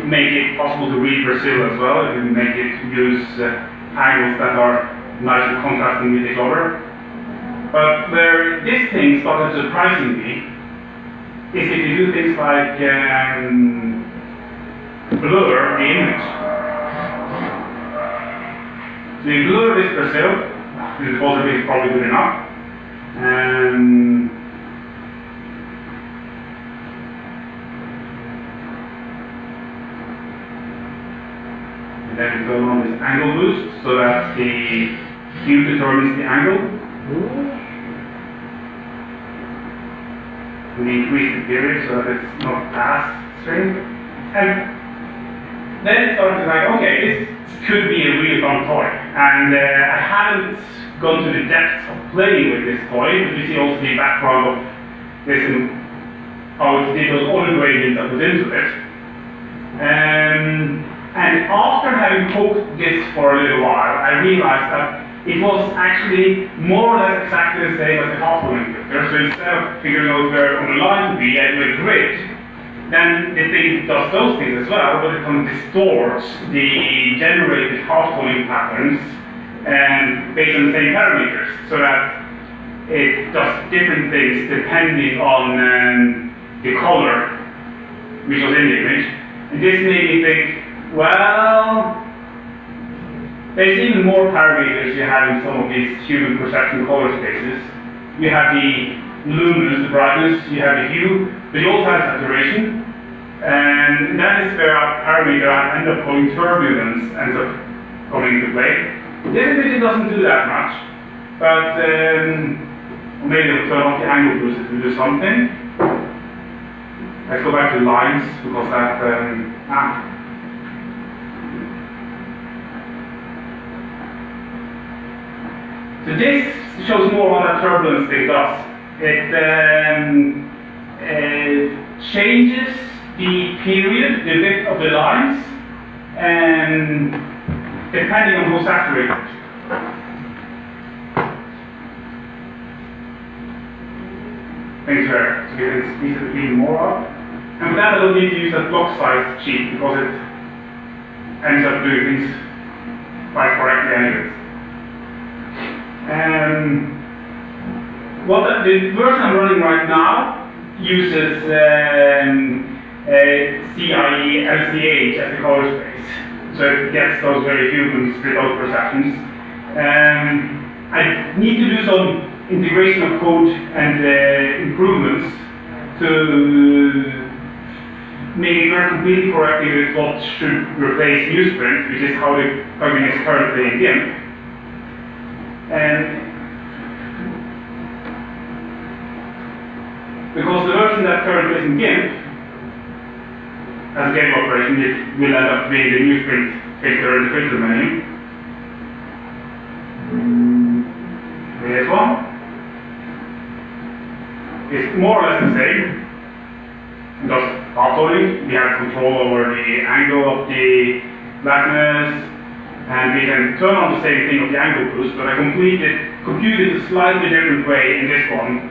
make it possible to read Brazil as well. It would make it use angles that are nicely contrasting with each other. But where this thing started surprising me is if you do things like blur the image. So you blur this Brazil, the quality is probably good enough. And then we turn on this angle boost so that the hue determines the angle. We increase the period so that it's not as straight. And then it started like, okay, this could be a really fun toy. And I haven't gone to the depth of playing with this toy, but you see also the background of this and how it did those other gradients I put into it. And after having poked this for a little while, I realized that it was actually more or less exactly the same as the half-toning filter. So instead of figuring out where on the line to be and with a grid, then the thing does those things as well, but it kind of distorts the generated half-toning patterns based on the same parameters, so that it does different things depending on the color which was in the image. And this made me think, well, there's even more parameters you have in some of these human perception color spaces. You have the luminance, the brightness, you have the hue, but you also have saturation. And that is where our parameter I end up calling turbulence ends up coming into play. This image doesn't do that much, but maybe I'll turn off the angle boost to do something. Let's go back to lines, because that, So this shows more what that turbulence thing does. It changes the period, the width of the lines, depending on how saturated. Things where so you can speed it even more up. And for that I don't need to use that block size cheat, because it ends up doing things quite correctly anyways. The version I'm running right now uses CIE LCH as the color space, so it gets those very human split out perceptions. I need to do some integration of code and improvements to make it work completely correctly with what should replace newsprint, which is how the plugin is currently in GIMP. And because the version that currently is in GIMP, as a game operation, it will end up being the newsprint filter in the filter menu. This one is more or less the same. Just half-toning, we have control over the angle of the blackness, and we can turn on the same thing of the angle boost, but I computed a slightly different way in this one,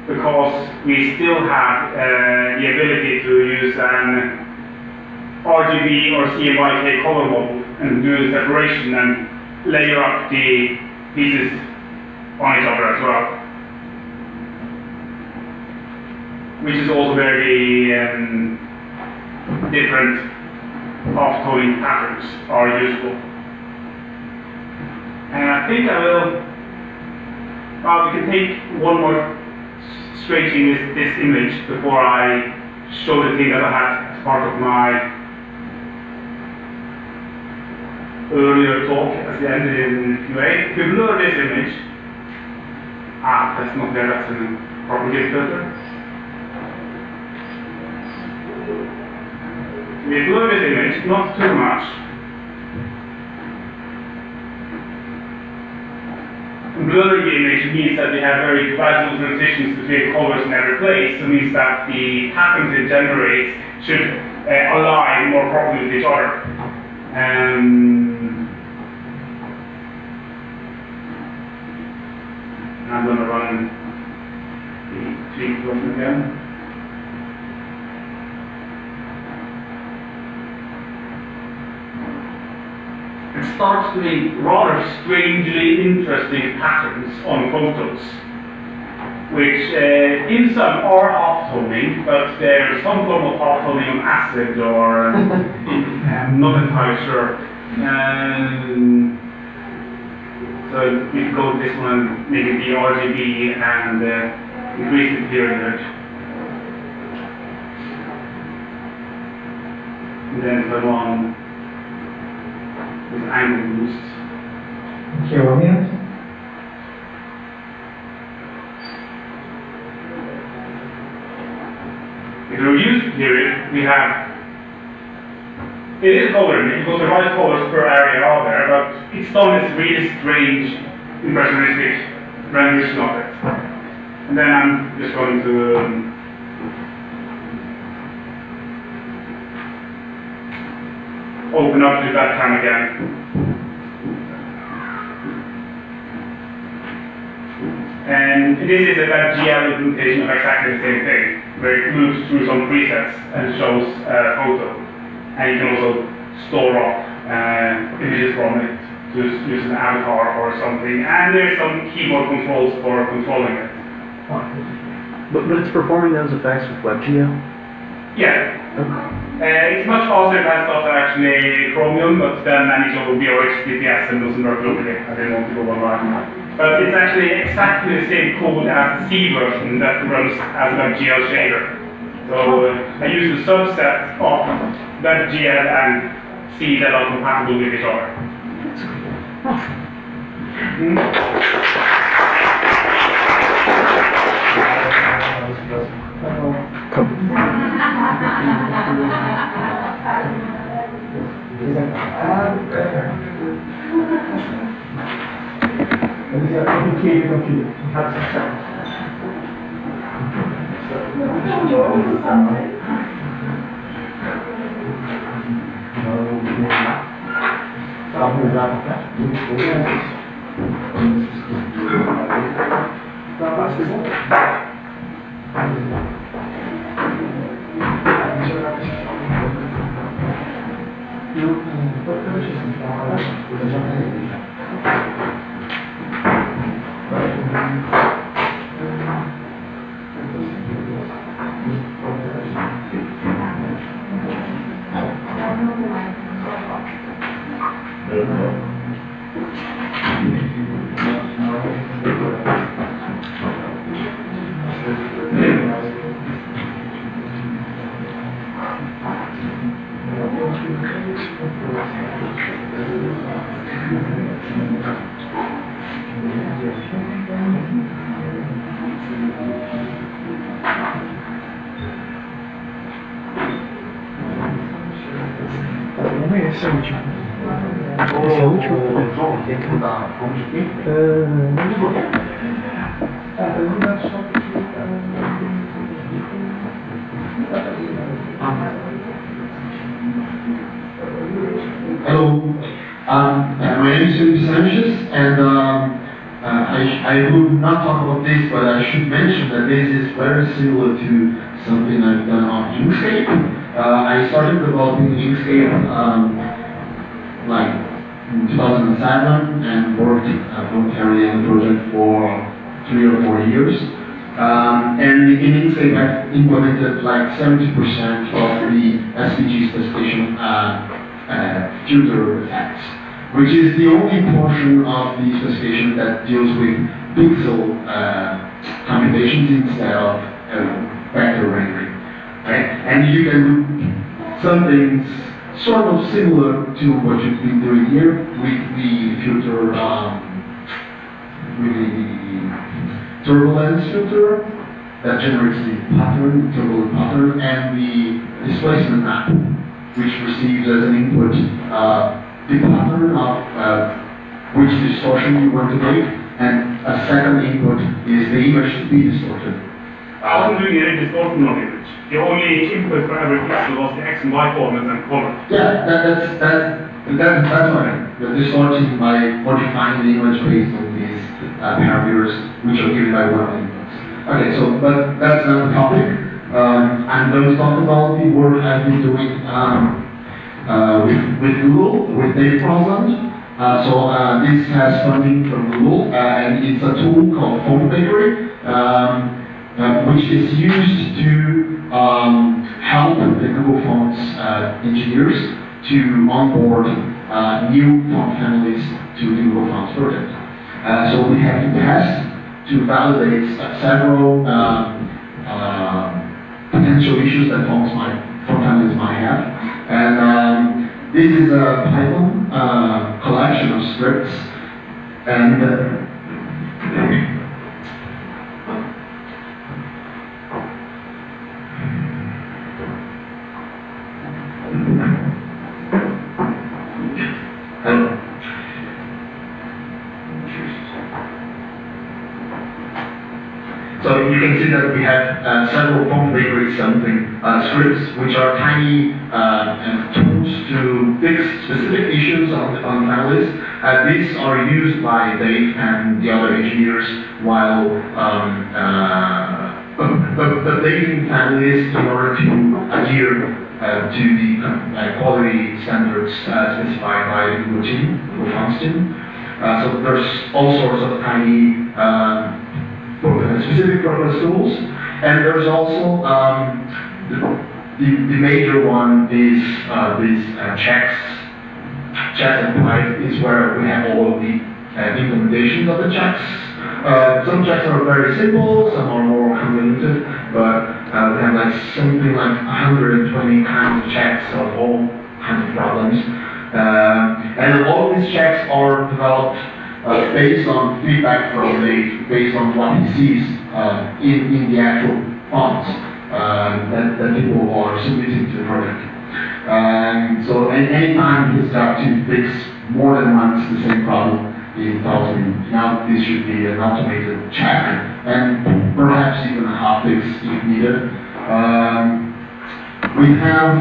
because we still have the ability to use an RGB or CMYK color model and do the separation and layer up the pieces on each other as well. Which is also very different half-toning patterns are useful. And I think I will, well, we can take one more stretching this image before I show the thing that I had as part of my earlier talk as we ended in QA. If you blur this image, that's not there, that's a proper GIMP filter. We blur this image, not too much. Blurring the image means that we have very gradual transitions between colors in every place. It means that the patterns it generates should align more properly with each other. I'm going to run the tweak version again. It starts doing rather strangely interesting patterns on photos, which in some are half-toning, but there's some form of half-toning on acid, or I'm not entirely sure. So we can go to this one and make it the RGB and increase the period. And then turn on this angle boost. Okay, 1 minute. In the reduced period, we have, it is coloring, because the right colors per area are there, but it's done this really strange impressionistic rendition of it. And then I'm just going to open up the webcam again. And this is a WebGL implementation of exactly the same thing, where it moves through some presets and shows a photo. And you can also store up images from it to use an avatar or something. And there's some keyboard controls for controlling it. But it's performing those effects with WebGL? Yeah. Okay. It's much faster than stuff than actually Chromium, but then manages over VOH, DPS, and doesn't work locally. I didn't want to go online. But it's actually exactly the same code as the C version that runs as a WebGL shader. So I use a subset of WebGL and C that are compatible with each other. Essa é a última. Essa é a última? Hello, my name is Felipe Sanchez, and I would not talk about this, but I should mention that this is very similar to something I've done on Inkscape. I started developing Inkscape like in 2007 and worked voluntarily on the project for 3 or 4 years. And in Inkscape I've implemented like 70% of the SVG specification filter effects, which is the only portion of the specification that deals with pixel computations instead of vector rendering, right? And you can do something sort of similar to what you've been doing here with the filter, with the turbulence filter that generates the pattern, turbulent pattern, and the displacement map, which receives as an input the pattern of which distortion you want to make, and a second input is the image to be distorted. I wasn't doing any distortion of image. The only input for every pixel was the X and Y coordinates and color. Yeah, that's fine. You're distorting by modifying the image based on these parameters, which are given by one input. Okay, so but that's not the topic. I'm going to talk about the work I've been doing with Google, with data problems. So this has funding from Google, and it's a tool called Phone Bakery, which is used to help the Google Fonts engineers to onboard new font families to the Google Fonts project. So we have to test to validate several potential issues that font families might have. And this is a Python collection of scripts, and so you can see that we have several Phone Bakery something scripts, which are tiny tools to fix specific issues on families. These are used by Dave and the other engineers while updating families in order to adhere to the quality standards specified by the Google team, Google Fonts team. So there's all sorts of tiny specific purpose tools, and there's also the major one is these checks and pipe is where we have all of the implementations of the checks. Some checks are very simple, some are more convoluted, but we have like something like 120 kinds of checks of all kinds of problems. And all of these checks are developed based on feedback from Dave, based on what he sees in the actual fonts that people are submitting to the project. So anytime he's got to fix more than once the same problem, he tells me, now this should be an automated check, and perhaps even a hotfix if needed. We have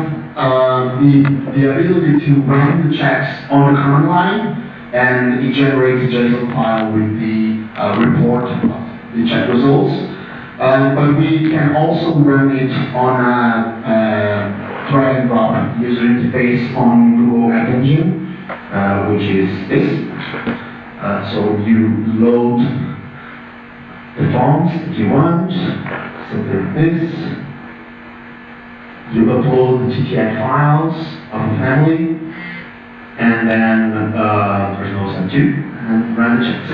the ability to run the checks on the command line, and it generates a JSON file with the report of the check results. But we can also run it on a drag and drop user interface on Google App Engine, which is this. So you load the fonts that you want, so there's this. You upload the TTI files of the family, and then there's no send to, and run the checks.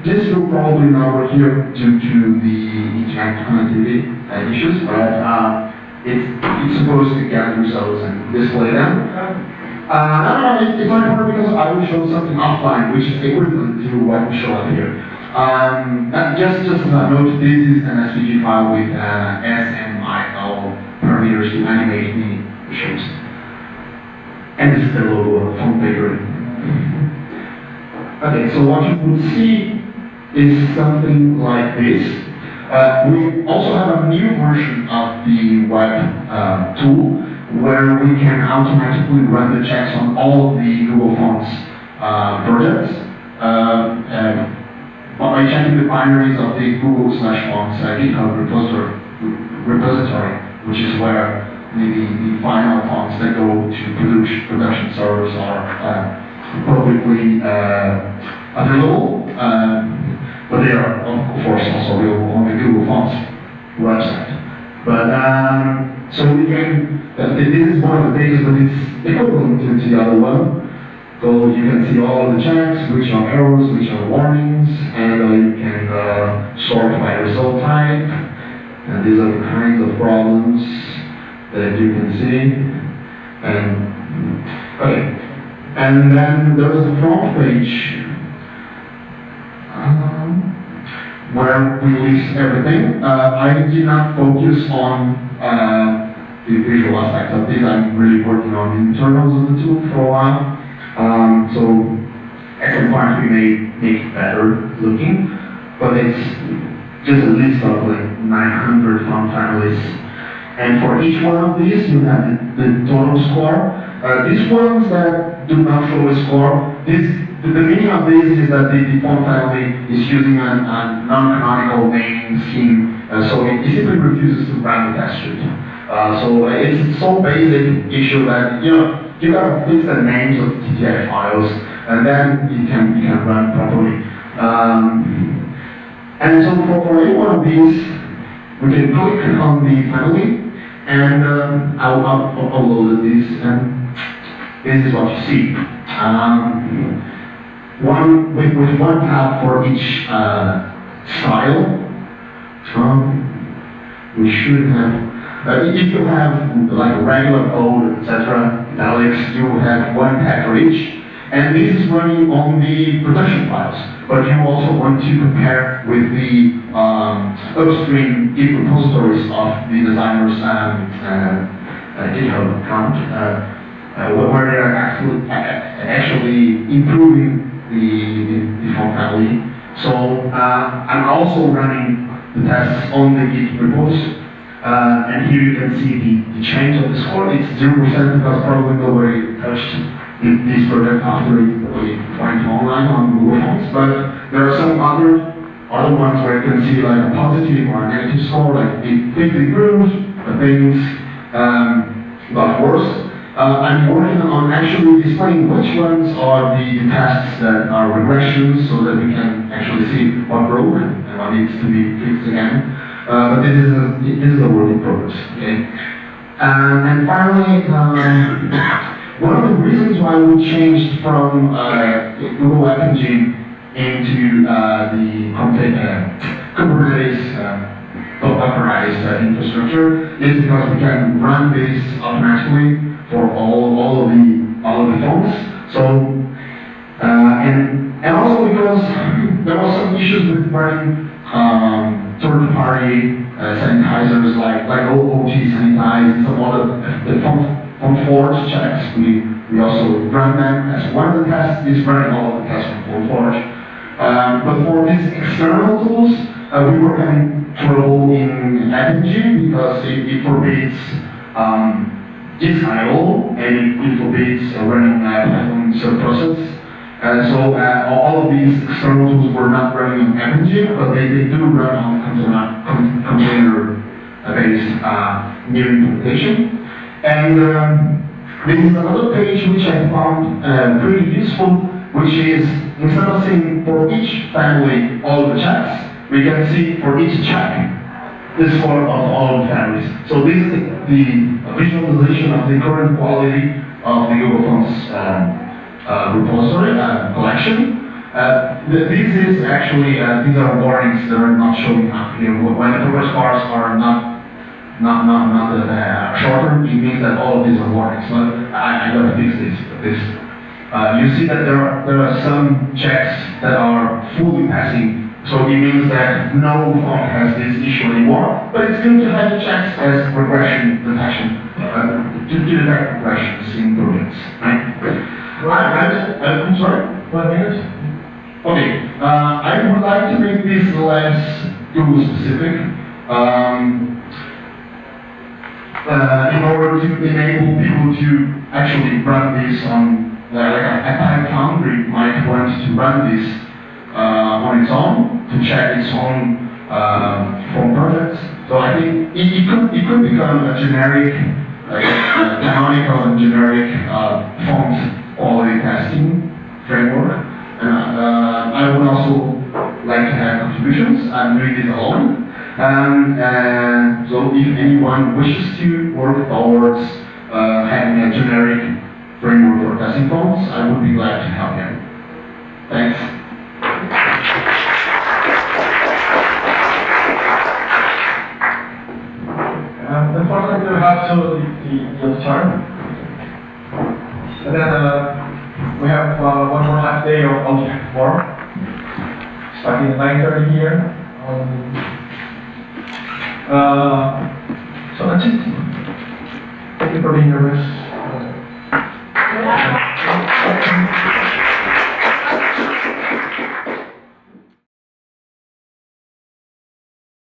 This will probably not work here due to the internet connectivity issues, but it's supposed to get the results and display them. It's not important because I will show something offline, which is equivalent to what we show up here. Just as a note, this is an SVG file with SMIL parameters to animate the issues. And this is the logo of the font bakery. Okay, so what you would see is something like this. We also have a new version of the web tool where we can automatically run the checks on all of the Google Fonts projects by checking the binaries of the Google/Fonts GitHub repository, which is where the final fonts that go to production servers are publicly available, but they are of course also available on the Google Fonts website. But so again, this is one of the pages, but it's equivalent to the other one. So you can see all of the checks, which are errors, which are warnings, and you can sort by result type. And these are the kinds of problems that you can see. And okay, and then there's the front page where we list everything. I did not focus on the visual aspect of this. I'm really working on the internals of the tool for a while. So at some point we may make it better looking, but it's just a list of like 900 font families. And for each one of these, you have the total score. These ones that do not show a score, the meaning of this is that the font family is using a non-canonical naming scheme, so it simply refuses to run the test suite. So it's so basic issue that you gotta fix the names of the TTI files, and then you can run properly. And so for any one of these, we can click on the family, and I'll upload this, and this is what you see. With one tab for each style. We should have. If you have like regular code, etc., italics, you have one tag for each, and this is running on the production files. But you also want to compare with the upstream Git repositories of the designer's GitHub account, where they are actually improving the font family. So I'm also running the tests on the Git repos. And here you can see the change of the score. It's 0% because probably nobody touched this project after it went online on Google Fonts. But there are some other ones where you can see like a positive or a negative score, like it improved, things got worse. I'm working on actually displaying which ones are the tests that are regressions, so that we can actually see what broke and what needs to be fixed again. But this is a work in progress. Okay. And finally, one of the reasons why we changed from Google App Engine into the Kubernetes Dockerized infrastructure is because we can run this automatically for all of the fonts. So and also because there was some issues with running third-party sanitizers like OOT sanitize, some other the font forge checks. We also run them as one of the tests. Is running all of the tests from font forge. But for these external tools, we were having trouble in App Engine because it forbids Git idle, and it forbids running Python subprocess. So all of these external tools were not running on App Engine, but they do run on container-based new implementation. And this is another page which I found pretty useful, which is instead of seeing for each family all the checks, we can see for each check the score of all the families. So this is the visualization of the current quality of the Google Fonts repository collection. This is actually these are warnings that are not showing up here. When the progress bars are not shorter, it means that all of these are warnings. But I gotta fix this. You see that there are some checks that are fully passing. So it means that no font has this issue anymore. But it's good to have the checks as regression detection to the technical questions in projects, right? I'm sorry? 1 minute? Okay, I would like to make this less too specific. In order to enable people to actually run this on, like a time foundry might want to run this on its own, to check its own form projects. So I think it could become a generic, like canonical and generic font quality testing framework. And I would also like to have contributions. I'm doing this alone. And so if anyone wishes to work towards having a generic framework for testing fonts, I would be glad to help him. Thanks. Unfortunately, we have to the turn. And then we have one more half day of LGM forum, starting at 9:30 here. So that's it. Thank you for being here with us.